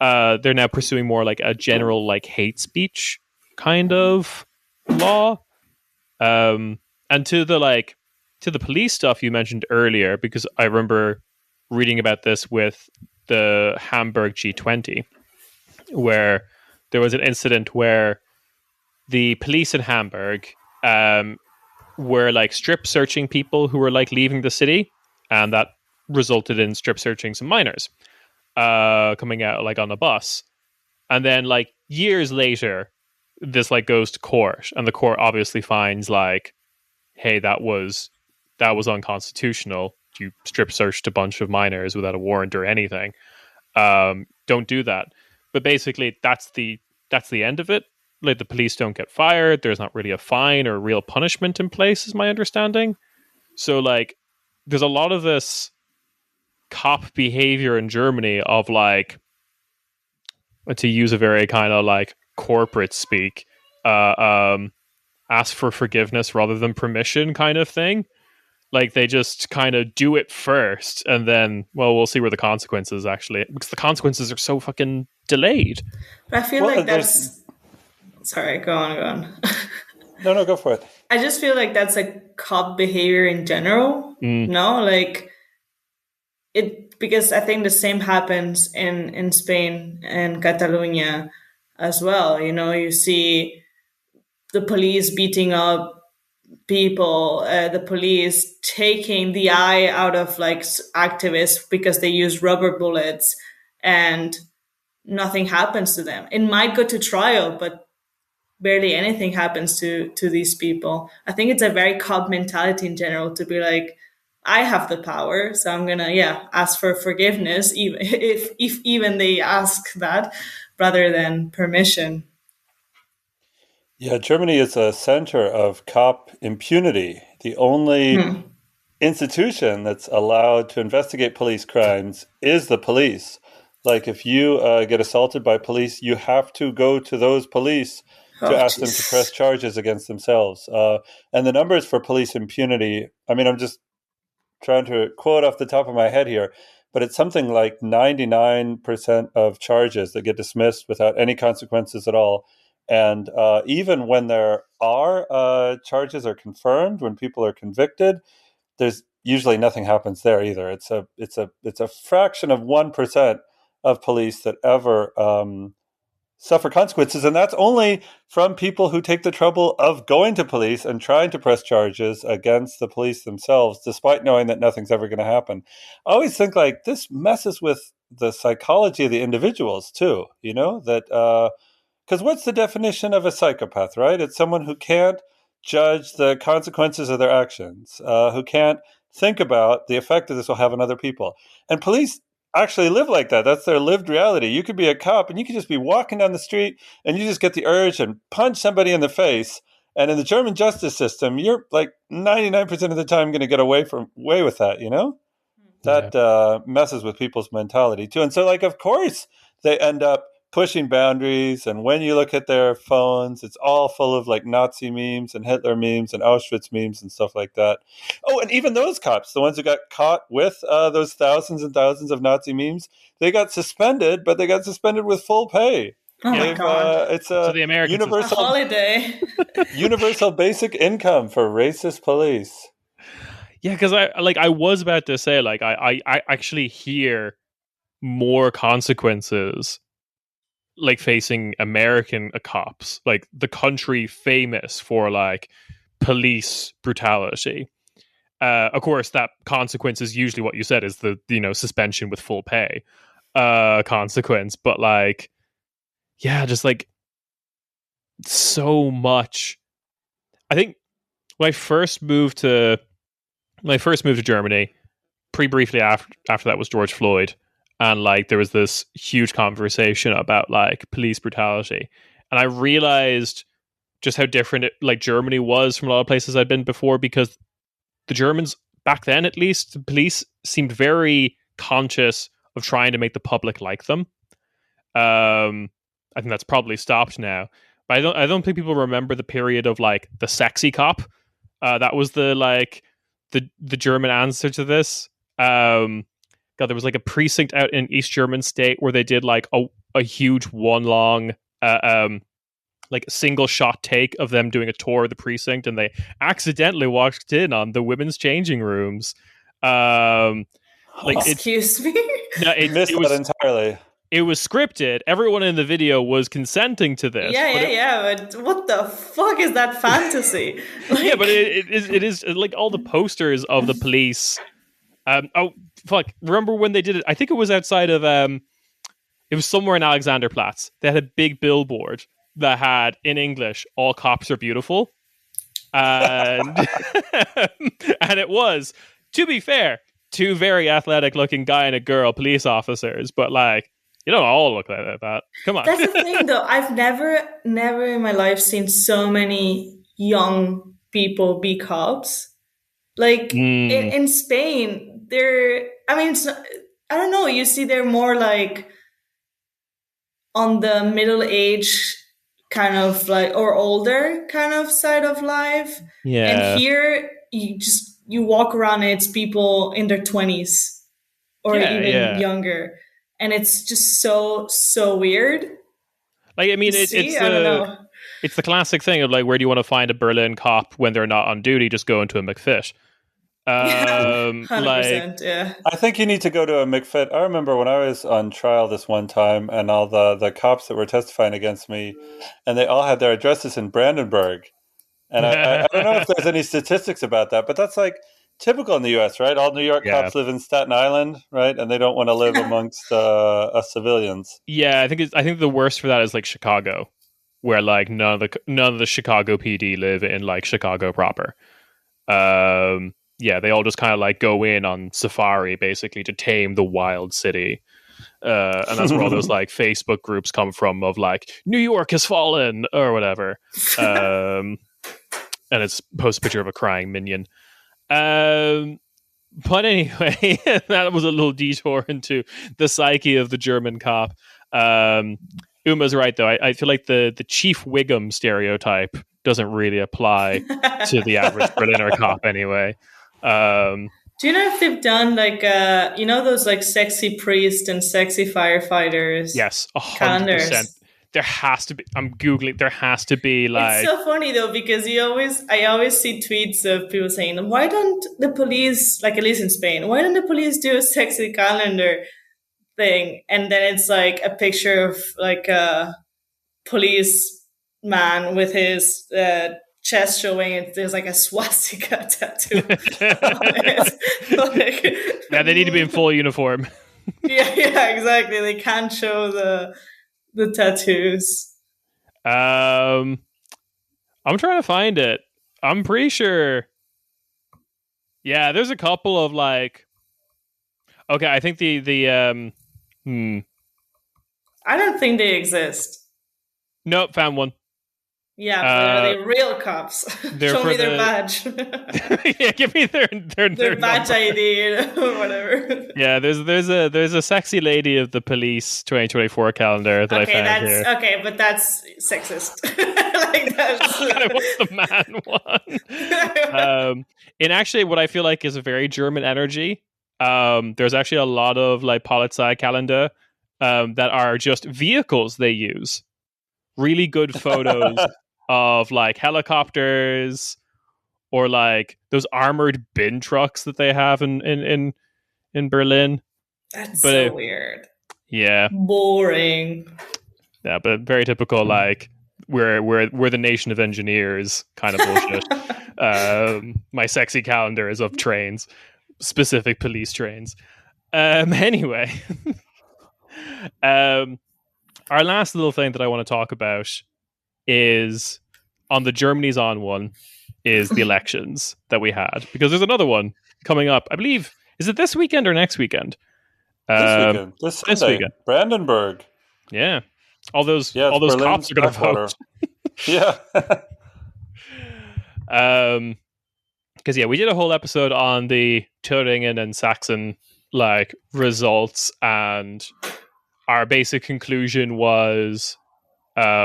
Speaker 1: they're now pursuing more a general hate speech kind of law. And to the police stuff you mentioned earlier, because I remember reading about this with the Hamburg G20, where there was an incident where the police in Hamburg were strip searching people who were leaving the city, and that resulted in strip searching some minors coming out on a bus. And then years later, this goes to court, and the court obviously finds hey, that was unconstitutional. You strip searched a bunch of minors without a warrant or anything. Don't do that. But basically, that's the end of it. The police don't get fired. There's not really a fine or real punishment in place, is my understanding. So there's a lot of this cop behavior in Germany of to use a very kind of corporate speak, ask for forgiveness rather than permission kind of thing. They just kind of do it first, and then, well, we'll see where the consequences actually, because the consequences are so fucking delayed.
Speaker 2: But I feel that's... Sorry, go on.
Speaker 3: No, go for it.
Speaker 2: I just feel that's cop behavior in general. No, it, because I think the same happens in Spain and Catalonia as well. You see the police beating up people, the police taking the eye out of like activists because they use rubber bullets, and nothing happens to them. It might go to trial, but barely anything happens to these people. I think it's a very cop mentality in general to be like, I have the power, so I'm gonna ask for forgiveness, even if even they ask that, rather than permission.
Speaker 3: Yeah, Germany is a center of cop impunity. The only institution that's allowed to investigate police crimes is the police. Like if you get assaulted by police, you have to go to those police to ask them to press charges against themselves. And the numbers for police impunity, I mean, I'm just trying to quote off the top of my head here, but it's something like 99% of charges that get dismissed without any consequences at all. And even when there are charges are confirmed, when people are convicted, there's usually nothing happens there either. It's a fraction of 1% of police that ever suffer consequences, and that's only from people who take the trouble of going to police and trying to press charges against the police themselves, despite knowing that nothing's ever going to happen. I always think like this messes with the psychology of the individuals too, that because what's the definition of a psychopath, right? It's someone who can't judge the consequences of their actions, who can't think about the effect that this will have on other people. And police actually live like that. That's their lived reality. You could be a cop and you could just be walking down the street and you just get the urge and punch somebody in the face. And in the German justice system, you're like 99% of the time going to get away with that, That messes with people's mentality too. And so like, of course, they end up pushing boundaries. And when you look at their phones, it's all full of like Nazi memes and Hitler memes and Auschwitz memes and stuff like that. Oh, and even those cops, the ones who got caught with those thousands and thousands of Nazi memes, they got suspended, but they got suspended with full pay.
Speaker 2: Oh my God.
Speaker 3: It's a universal
Speaker 2: holiday.
Speaker 3: universal basic income for racist police.
Speaker 1: Yeah, because I was about to say, like, I actually hear more consequences like facing American cops, like the country famous for like police brutality. Of course, that consequence is usually what you said, is the suspension with full pay consequence. But like, yeah, just like so much. I think when I first moved to Germany, pretty briefly after that was George Floyd. And like there was this huge conversation about like police brutality, and I realized just how different Germany was from a lot of places I'd been before, because the Germans back then, at least, the police seemed very conscious of trying to make the public like them. I think that's probably stopped now, but I don't think people remember the period of like the sexy cop. That was the German answer to this. God, there was like a precinct out in East German state where they did like a huge one long like single shot take of them doing a tour of the precinct, and they accidentally walked in on the women's changing rooms.
Speaker 2: Excuse me?
Speaker 3: No, it was entirely.
Speaker 1: It was scripted. Everyone in the video was consenting to this.
Speaker 2: But what the fuck is that fantasy?
Speaker 1: Yeah, but it is like all the posters of the police. Remember when they did it? I think it was outside of it was somewhere in Alexanderplatz. They had a big billboard that had in English, "All cops are beautiful," and and it was, to be fair, two very athletic looking guy and a girl police officers, but like, you don't all look like that. Come on.
Speaker 2: That's the thing though. I've never in my life seen so many young people be cops. Like in Spain, I don't know, you see they're more like on the middle age kind of like, or older kind of side of life.
Speaker 1: Yeah.
Speaker 2: And here you walk around and it's people in their 20s or even younger. And it's just so weird.
Speaker 1: Like, I mean, I don't know. It's the classic thing of like, where do you want to find a Berlin cop when they're not on duty? Just go into a McFish. Like,
Speaker 2: 100%, yeah.
Speaker 3: I think you need to go to a McFit. I remember when I was on trial this one time, and all the cops that were testifying against me, and they all had their addresses in Brandenburg. And I don't know if there's any statistics about that, but that's like typical in the U.S., right? All New York
Speaker 1: yeah,
Speaker 3: cops live in Staten Island, right? And they don't want to live amongst us civilians.
Speaker 1: yeah. I think the worst for that is like Chicago, where like none of the Chicago PD live in like Chicago proper. Yeah, they all just kind of like go in on safari basically to tame the wild city. And that's where all those like Facebook groups come from of like New York has fallen or whatever. And it's post a picture of a crying minion. But anyway, that was a little detour into the psyche of the German cop. Uma's right though. I feel like the Chief Wiggum stereotype doesn't really apply to the average Berliner cop anyway.
Speaker 2: Do you know if they've done like those like sexy priest and sexy firefighters?
Speaker 1: Yes, 100%. There has to be. I'm googling. There has to be like.
Speaker 2: It's so funny though because I always see tweets of people saying, "Why don't the police, like at least in Spain, why don't the police do a sexy calendar thing?" And then it's like a picture of like a policeman with his chest showing, and there's like a swastika tattoo on it. Like,
Speaker 1: yeah, they need to be in full uniform.
Speaker 2: yeah, exactly. They can't show the tattoos.
Speaker 1: I'm trying to find it. I'm pretty sure. Yeah, there's a couple of like. Okay, I think the
Speaker 2: I don't think they exist.
Speaker 1: Nope, found one.
Speaker 2: Yeah, but are they real cops? Show me their badge.
Speaker 1: Yeah, give me their
Speaker 2: badge ID or whatever.
Speaker 1: Yeah, there's a sexy lady of the police 2024 calendar that I found here.
Speaker 2: Okay, but that's sexist. Like that's
Speaker 1: I want the man one. And actually, what I feel like is a very German energy. There's actually a lot of like Polizeikalender that are just vehicles they use. Really good photos of like helicopters or like those armored bin trucks that they have in Berlin.
Speaker 2: That's so weird.
Speaker 1: Yeah.
Speaker 2: Boring.
Speaker 1: Yeah, but very typical like we're the nation of engineers kind of bullshit. My sexy calendar is of trains, specific police trains. Anyway. Our last little thing that I want to talk about is on the Germany's on one is the elections that we had, because there's another one coming up. I believe, is it this weekend or next weekend?
Speaker 3: This weekend. Brandenburg.
Speaker 1: Yeah. All those Berlin's cops are going to vote.
Speaker 3: Yeah.
Speaker 1: Because we did a whole episode on the Thüringen and Saxon like results, and our basic conclusion was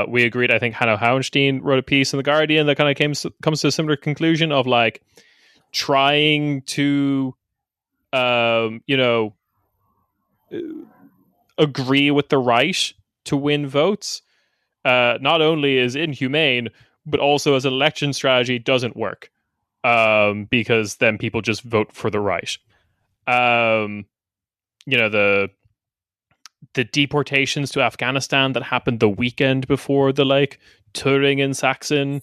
Speaker 1: we agreed. I think Hanno Hauenstein wrote a piece in The Guardian that kind of comes to a similar conclusion of like trying to, agree with the right to win votes. Not only is inhumane, but also as an election strategy doesn't work because then people just vote for the right. The deportations to Afghanistan that happened the weekend before the like Turing Saxon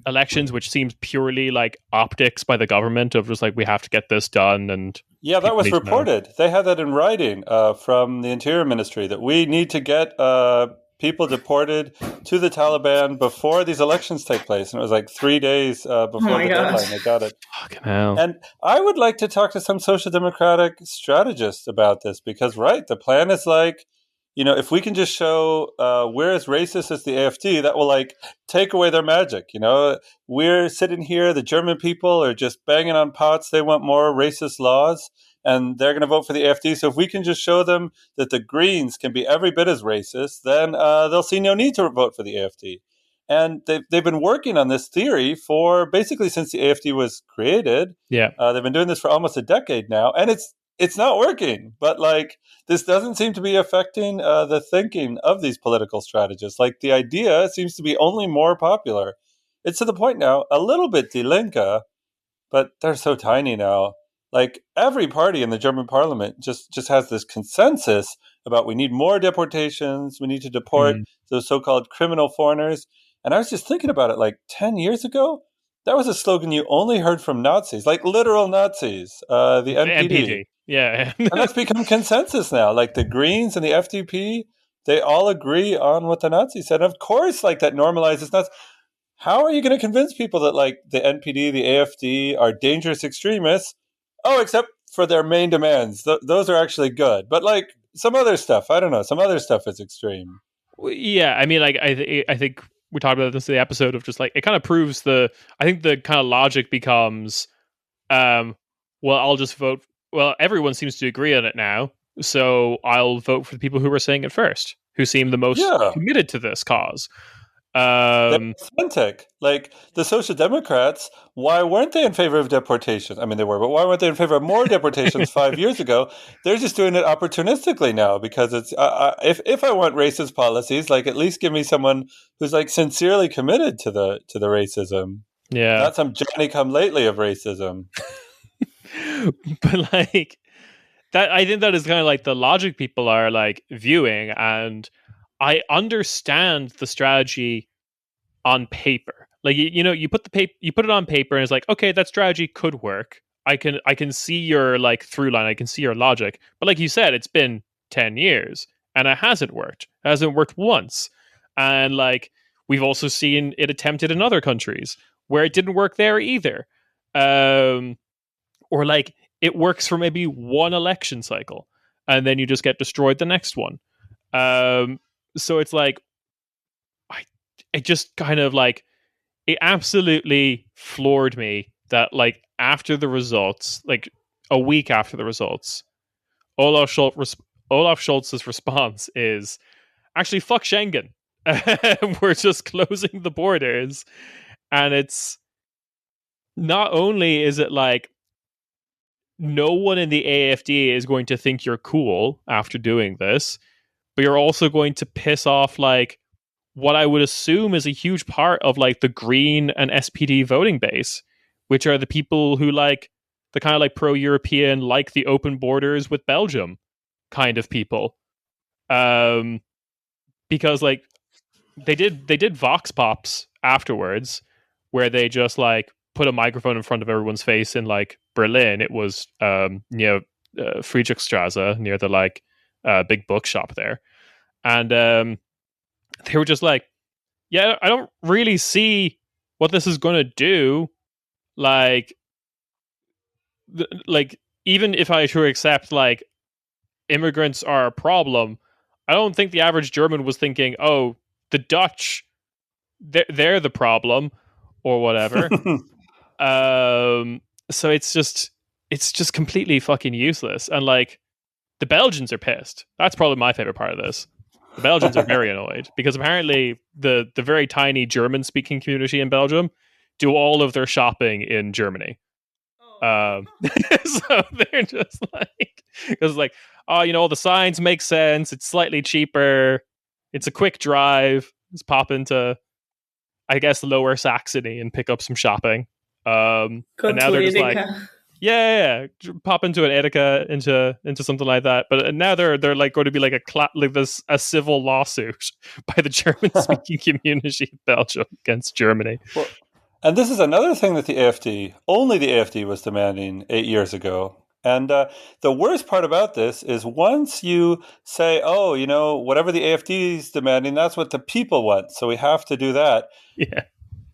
Speaker 1: elections, which seems purely like optics by the government of just like we have to get this done. And
Speaker 3: yeah, that was reported. They had that in writing from the Interior Ministry that we need to get people deported to the Taliban before these elections take place. And it was like 3 days before the deadline. They got it.
Speaker 1: Fucking hell.
Speaker 3: And I would like to talk to some social democratic strategists about this because, right, the plan is like, if we can just show we're as racist as the AfD, that will like take away their magic. We're sitting here, the German people are just banging on pots. They want more racist laws. And they're going to vote for the AfD. So if we can just show them that the Greens can be every bit as racist, then they'll see no need to vote for the AfD. And they've been working on this theory for basically since the AfD was created.
Speaker 1: Yeah,
Speaker 3: they've been doing this for almost a decade now, and it's not working. But like this doesn't seem to be affecting the thinking of these political strategists. Like the idea seems to be only more popular. It's to the point now, a little bit Die Linke but they're so tiny now. Like every party in the German parliament just has this consensus about we need more deportations, we need to deport those so-called criminal foreigners. And I was just thinking about it, like 10 years ago, that was a slogan you only heard from Nazis, like literal Nazis, the NPD.
Speaker 1: Yeah.
Speaker 3: And that's become consensus now. Like the Greens and the FDP, they all agree on what the Nazis said. And of course, like that normalizes Nazis. How are you going to convince people that like the NPD, the AFD are dangerous extremists? Oh, except for their main demands. Those are actually good. But like some other stuff, I don't know. Some other stuff is extreme.
Speaker 1: Yeah, I mean, like I think we talked about this in the episode of just like it kind of proves I think the kind of logic becomes, well, I'll just vote. Well, everyone seems to agree on it now, so I'll vote for the people who were saying it first, who seem the most committed to this cause.
Speaker 3: They're authentic. Like the Social Democrats, why weren't they in favor of deportation? I mean, they were, but why weren't they in favor of more deportations 5 years ago? They're just doing it opportunistically now because it's if I want racist policies, like at least give me someone who's like sincerely committed to the racism.
Speaker 1: Yeah,
Speaker 3: not some Johnny come lately of racism.
Speaker 1: But like that, I think that is kind of like the logic people are like viewing, and I understand the strategy on paper. Like you put it on paper, and it's like, okay, that strategy could work. I can see your like through line. I can see your logic. But like you said, it's been 10 years and it hasn't worked. It hasn't worked once. And like we've also seen it attempted in other countries where it didn't work there either. Or like it works for maybe one election cycle and then you just get destroyed the next one. So it's like it just kind of like it absolutely floored me that like after the results, like a week after the results, Olaf Scholz's response is actually fuck Schengen. We're just closing the borders. And it's not only is it like no one in the AFD is going to think you're cool after doing this, but you're also going to piss off like what I would assume is a huge part of like the Green and SPD voting base, which are the people who like the kind of like pro-European, like the open borders with Belgium kind of people. Because like they did Vox Pops afterwards where they just like put a microphone in front of everyone's face in like Berlin. It was near Friedrichstrasse, near the like big bookshop there. And they were just like, yeah, I don't really see what this is going to do. Like even if I should accept like immigrants are a problem, I don't think the average German was thinking, oh, the Dutch, they're the problem or whatever. So it's just completely fucking useless. And like the Belgians are pissed. That's probably my favorite part of this. The Belgians are very annoyed because apparently the very tiny German speaking community in Belgium do all of their shopping in Germany. So they're just like, because like, oh, all the signs make sense. It's slightly cheaper. It's a quick drive. Just pop into, I guess, Lower Saxony and pick up some shopping. And now they're just like, yeah, pop into an Edeka, into something like that. But now they're like going to be like a civil lawsuit by the German speaking community of Belgium against Germany.
Speaker 3: Well, and this is another thing that only the AFD was demanding 8 years ago. And the worst part about this is once you say, oh, whatever the AFD is demanding, that's what the people want. So we have to do that.
Speaker 1: Yeah.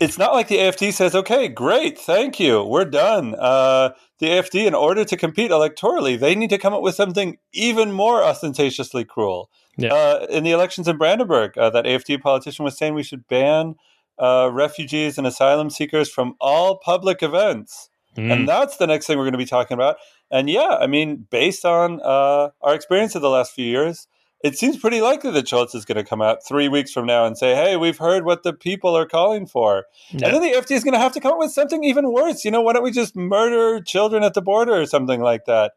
Speaker 3: It's not like the AFD says, okay, great, thank you, we're done. The AFD, in order to compete electorally, they need to come up with something even more ostentatiously cruel. Yeah. In the elections in Brandenburg, that AFD politician was saying we should ban refugees and asylum seekers from all public events. And that's the next thing we're going to be talking about. And yeah, I mean, based on our experience of the last few years, it seems pretty likely that Scholz is going to come out 3 weeks from now and say, hey, we've heard what the people are calling for. Yeah. And then the AfD is going to have to come up with something even worse. Why don't we just murder children at the border or something like that?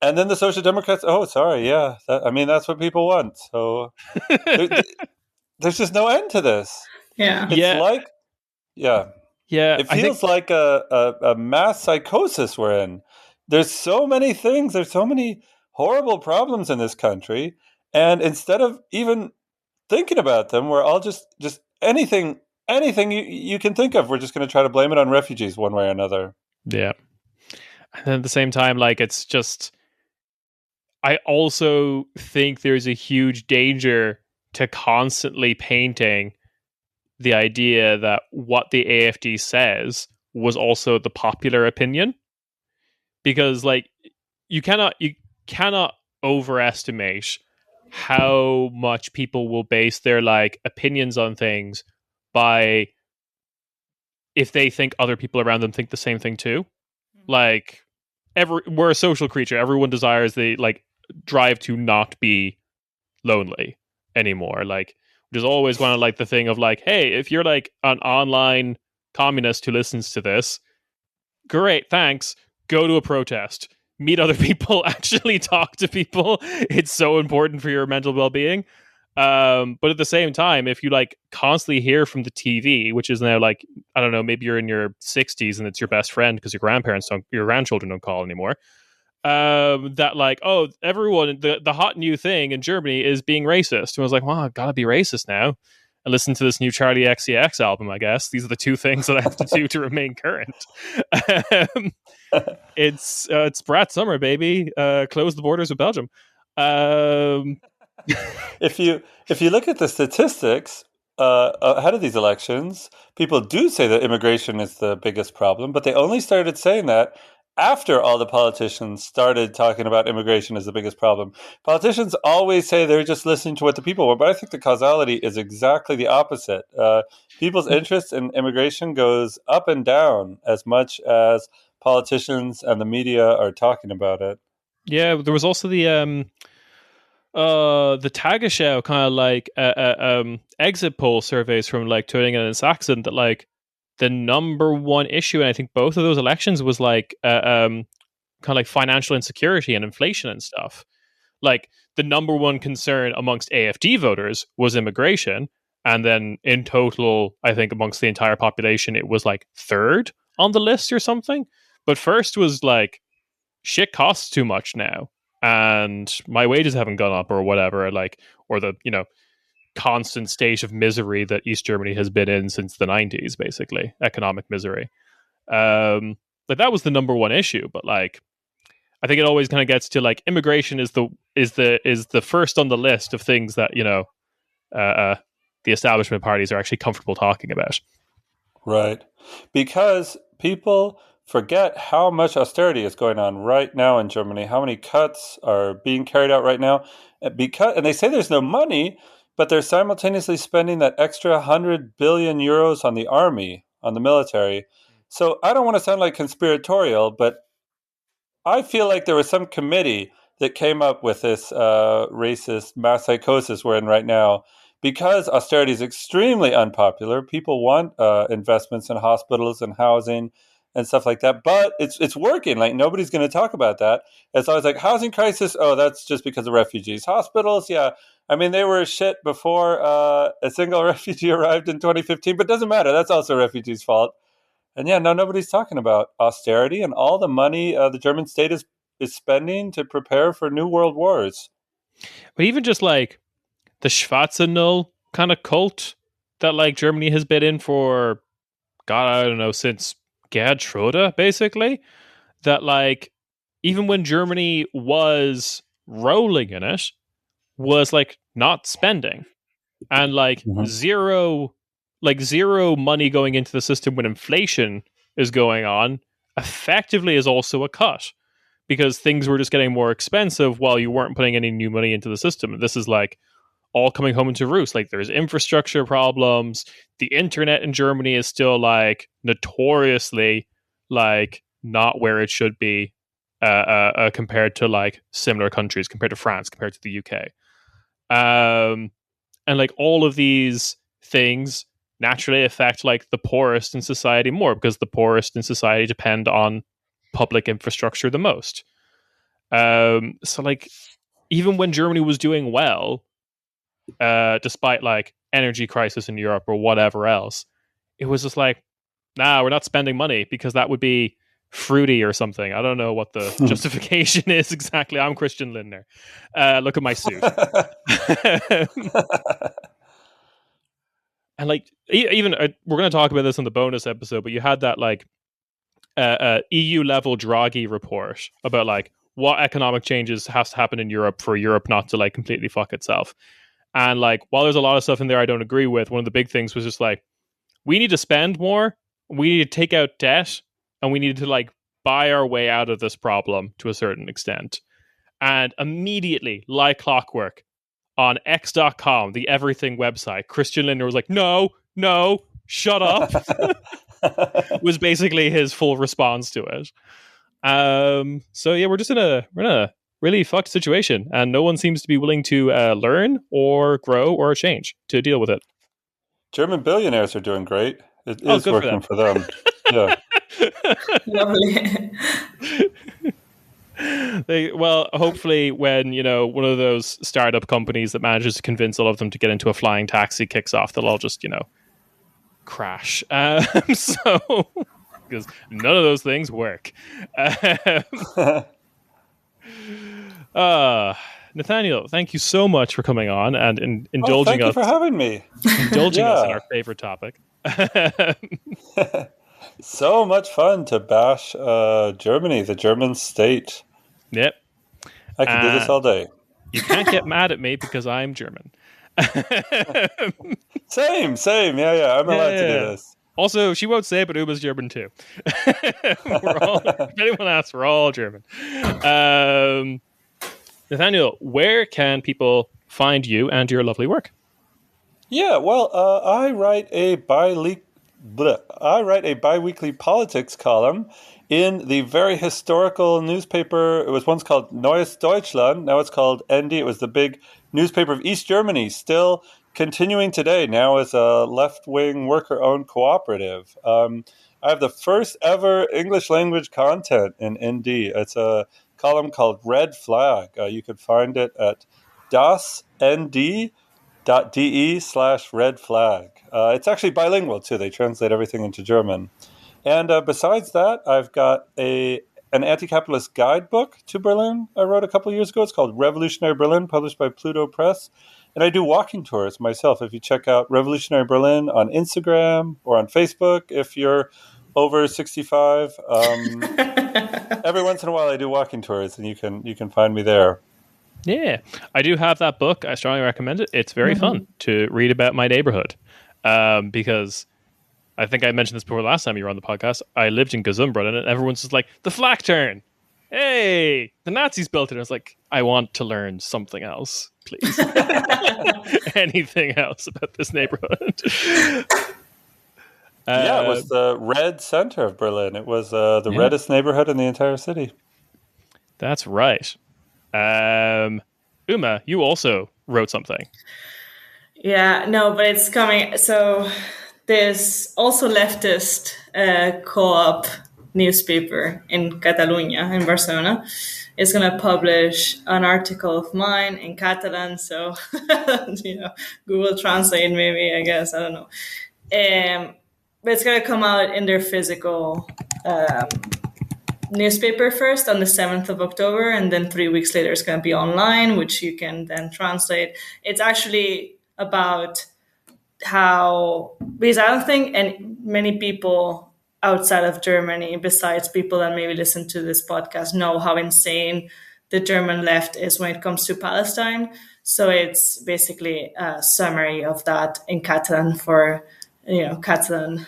Speaker 3: And then the Social Democrats, oh, sorry, yeah. That's what people want. So there's just no end to this.
Speaker 2: Yeah.
Speaker 3: It's like, yeah.
Speaker 1: Yeah,
Speaker 3: it feels like a mass psychosis we're in. There's so many things. There's so many horrible problems in this country, and instead of even thinking about them, we're all just anything you can think of. We're just going to try to blame it on refugees one way or another.
Speaker 1: Yeah, and then at the same time, like it's just. I also think there's a huge danger to constantly painting the idea that what the AFD says was also the popular opinion, because like you cannot overestimate how much people will base their like opinions on things by if they think other people around them think the same thing too. Like we're a social creature. Everyone desires the like drive to not be lonely anymore. Like, which is always one of like the thing of like, hey, if you're like an online communist who listens to this, great, thanks. Go to a protest, meet other people, actually talk to people. It's so important for your mental well-being. But at the same time, if you like constantly hear from the TV, which is now like, I don't know, maybe you're in your 60s and it's your best friend because your grandchildren don't call anymore. That like, oh, everyone, the hot new thing in Germany is being racist. And I was like, well, I've got to be racist now and listen to this new Charlie XCX album, I guess. These are the two things that I have to do to remain current. It's Brat Summer, baby. Close the borders with Belgium.
Speaker 3: If you look at the statistics ahead of these elections, people do say that immigration is the biggest problem, but they only started saying that after all the politicians started talking about immigration as the biggest problem. Politicians always say they're just listening to what the people want, but I think the causality is exactly the opposite. People's interest in immigration goes up and down as much as politicians and the media are talking about it.
Speaker 1: Yeah, there was also the Tagesschau kind of like exit poll surveys from like Turingen and Saxon that like the number one issue, and I think both of those elections was like kind of like financial insecurity and inflation and stuff. Like the number one concern amongst AFD voters was immigration, and then in total, I think amongst the entire population, it was like third on the list or something. But first was like shit costs too much now, and my wages haven't gone up or whatever, like, or the constant state of misery that East Germany has been in since the 90s, basically economic misery. Like that was the number one issue, but like I think it always kind of gets to like immigration is the first on the list of things that the establishment parties are actually comfortable talking about.
Speaker 3: Right, because people forget how much austerity is going on right now in Germany, how many cuts are being carried out right now, and they say there's no money, but they're simultaneously spending that extra 100 billion euros on the army, on the military. So I don't want to sound like conspiratorial, but I feel like there was some committee that came up with this racist mass psychosis we're in right now. Because austerity is extremely unpopular, people want investments in hospitals and housing and stuff like that. But it's working. Like nobody's going to talk about that. It's always like housing crisis. Oh, that's just because of refugees. Hospitals, yeah. I mean, they were shit before a single refugee arrived in 2015, but it doesn't matter. That's also refugees' fault. And yeah, no, nobody's talking about austerity and all the money the German state is spending to prepare for new world wars.
Speaker 1: But even just like the Schwarze Null kind of cult that like Germany has been in for, God, I don't know, since Gerhard Schröder, basically. That like even when Germany was rolling in it, was like not spending, and like zero money going into the system when inflation is going on effectively is also a cut, because things were just getting more expensive while you weren't putting any new money into the system. And this is like all coming home into roost. Like there's infrastructure problems. The internet in Germany is still like notoriously like not where it should be compared to like similar countries, compared to France, compared to the UK. And like all of these things naturally affect like the poorest in society more, because the poorest in society depend on public infrastructure the most. So like even when Germany was doing well, despite like energy crisis in Europe or whatever else, it was just like, nah, we're not spending money because that would be fruity or something. I don't know what the justification is exactly. I'm Christian Lindner. Look at my suit. And like, even we're going to talk about this in the bonus episode, but you had that like EU level Draghi report about like what economic changes has to happen in Europe for Europe not to like completely fuck itself. And like, while there's a lot of stuff in there I don't agree with, one of the big things was just like, we need to spend more, we need to take out debt, and we need to like buy our way out of this problem to a certain extent. And immediately, like clockwork, on X.com, the everything website, Christian Lindner was like, no, shut up. Was basically his full response to it. So yeah, we're in a really fucked situation, and no one seems to be willing to learn or grow or change to deal with it.
Speaker 3: German billionaires are doing great. It is working for them. Yeah.
Speaker 2: Lovely.
Speaker 1: Hopefully when, one of those startup companies that manages to convince all of them to get into a flying taxi kicks off, they'll all just, crash. So, because none of those things work. Nathaniel, thank you so much for coming on and indulging us.
Speaker 3: Thank you for having me.
Speaker 1: Indulging us in our favorite topic.
Speaker 3: So much fun to bash Germany, the German state.
Speaker 1: Yep.
Speaker 3: I can do this all day.
Speaker 1: You can't get mad at me because I'm German.
Speaker 3: Same. Yeah. I'm allowed to do this.
Speaker 1: Also, she won't say it, but Uma's German too. If anyone asks, we're all German. Nathaniel, where can people find you and your lovely work?
Speaker 3: Yeah, well, I write a bi-weekly politics column in the very historical newspaper. It was once called Neues Deutschland. Now it's called ND. It was the big newspaper of East Germany, still continuing today, now as a left-wing worker-owned cooperative. I have the first ever English language content in ND. It's a column called Red Flag. You can find it at dasnd.de/red flag. It's actually bilingual too. They translate everything into German. And besides that, I've got an anti-capitalist guidebook to Berlin I wrote a couple of years ago. It's called Revolutionary Berlin, published by Pluto Press. And I do walking tours myself. If you check out Revolutionary Berlin on Instagram or on Facebook, if you're over 65, every once in a while I do walking tours, and you can find me there.
Speaker 1: Yeah, I do have that book. I strongly recommend it. It's very fun to read about my neighborhood, because I think I mentioned this before last time you were on the podcast. I lived in Gesundbrunnen, and everyone's just like, the flak turn. Hey, the Nazis built it. I was like, I want to learn something else, please. Anything else about this neighborhood.
Speaker 3: Yeah, it was the red center of Berlin. It was the reddest neighborhood in the entire city.
Speaker 1: That's right. Uma, you also wrote something.
Speaker 2: Yeah, no, but it's coming. So there's also leftist co-op newspaper in Catalonia, in Barcelona, is going to publish an article of mine in Catalan. So, Google Translate maybe, I guess. I don't know. But it's going to come out in their physical newspaper first on the 7th of October. And then 3 weeks later, it's going to be online, which you can then translate. It's actually about how, because I don't think many people outside of Germany, besides people that maybe listen to this podcast, know how insane the German left is when it comes to Palestine. So it's basically a summary of that in Catalan for, Catalan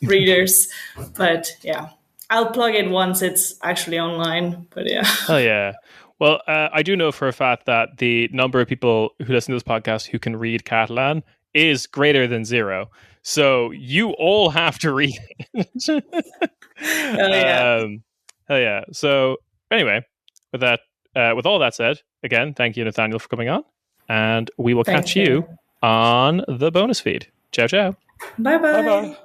Speaker 2: readers. But yeah, I'll plug it once it's actually online. But yeah.
Speaker 1: Oh yeah. Well, I do know for a fact that the number of people who listen to this podcast who can read Catalan is greater than 0. So you all have to read it. Hell yeah. So anyway, with all that said, again, thank you, Nathaniel, for coming on. And we will catch you on the bonus feed. Ciao, ciao.
Speaker 2: Bye-bye.
Speaker 3: Bye-bye.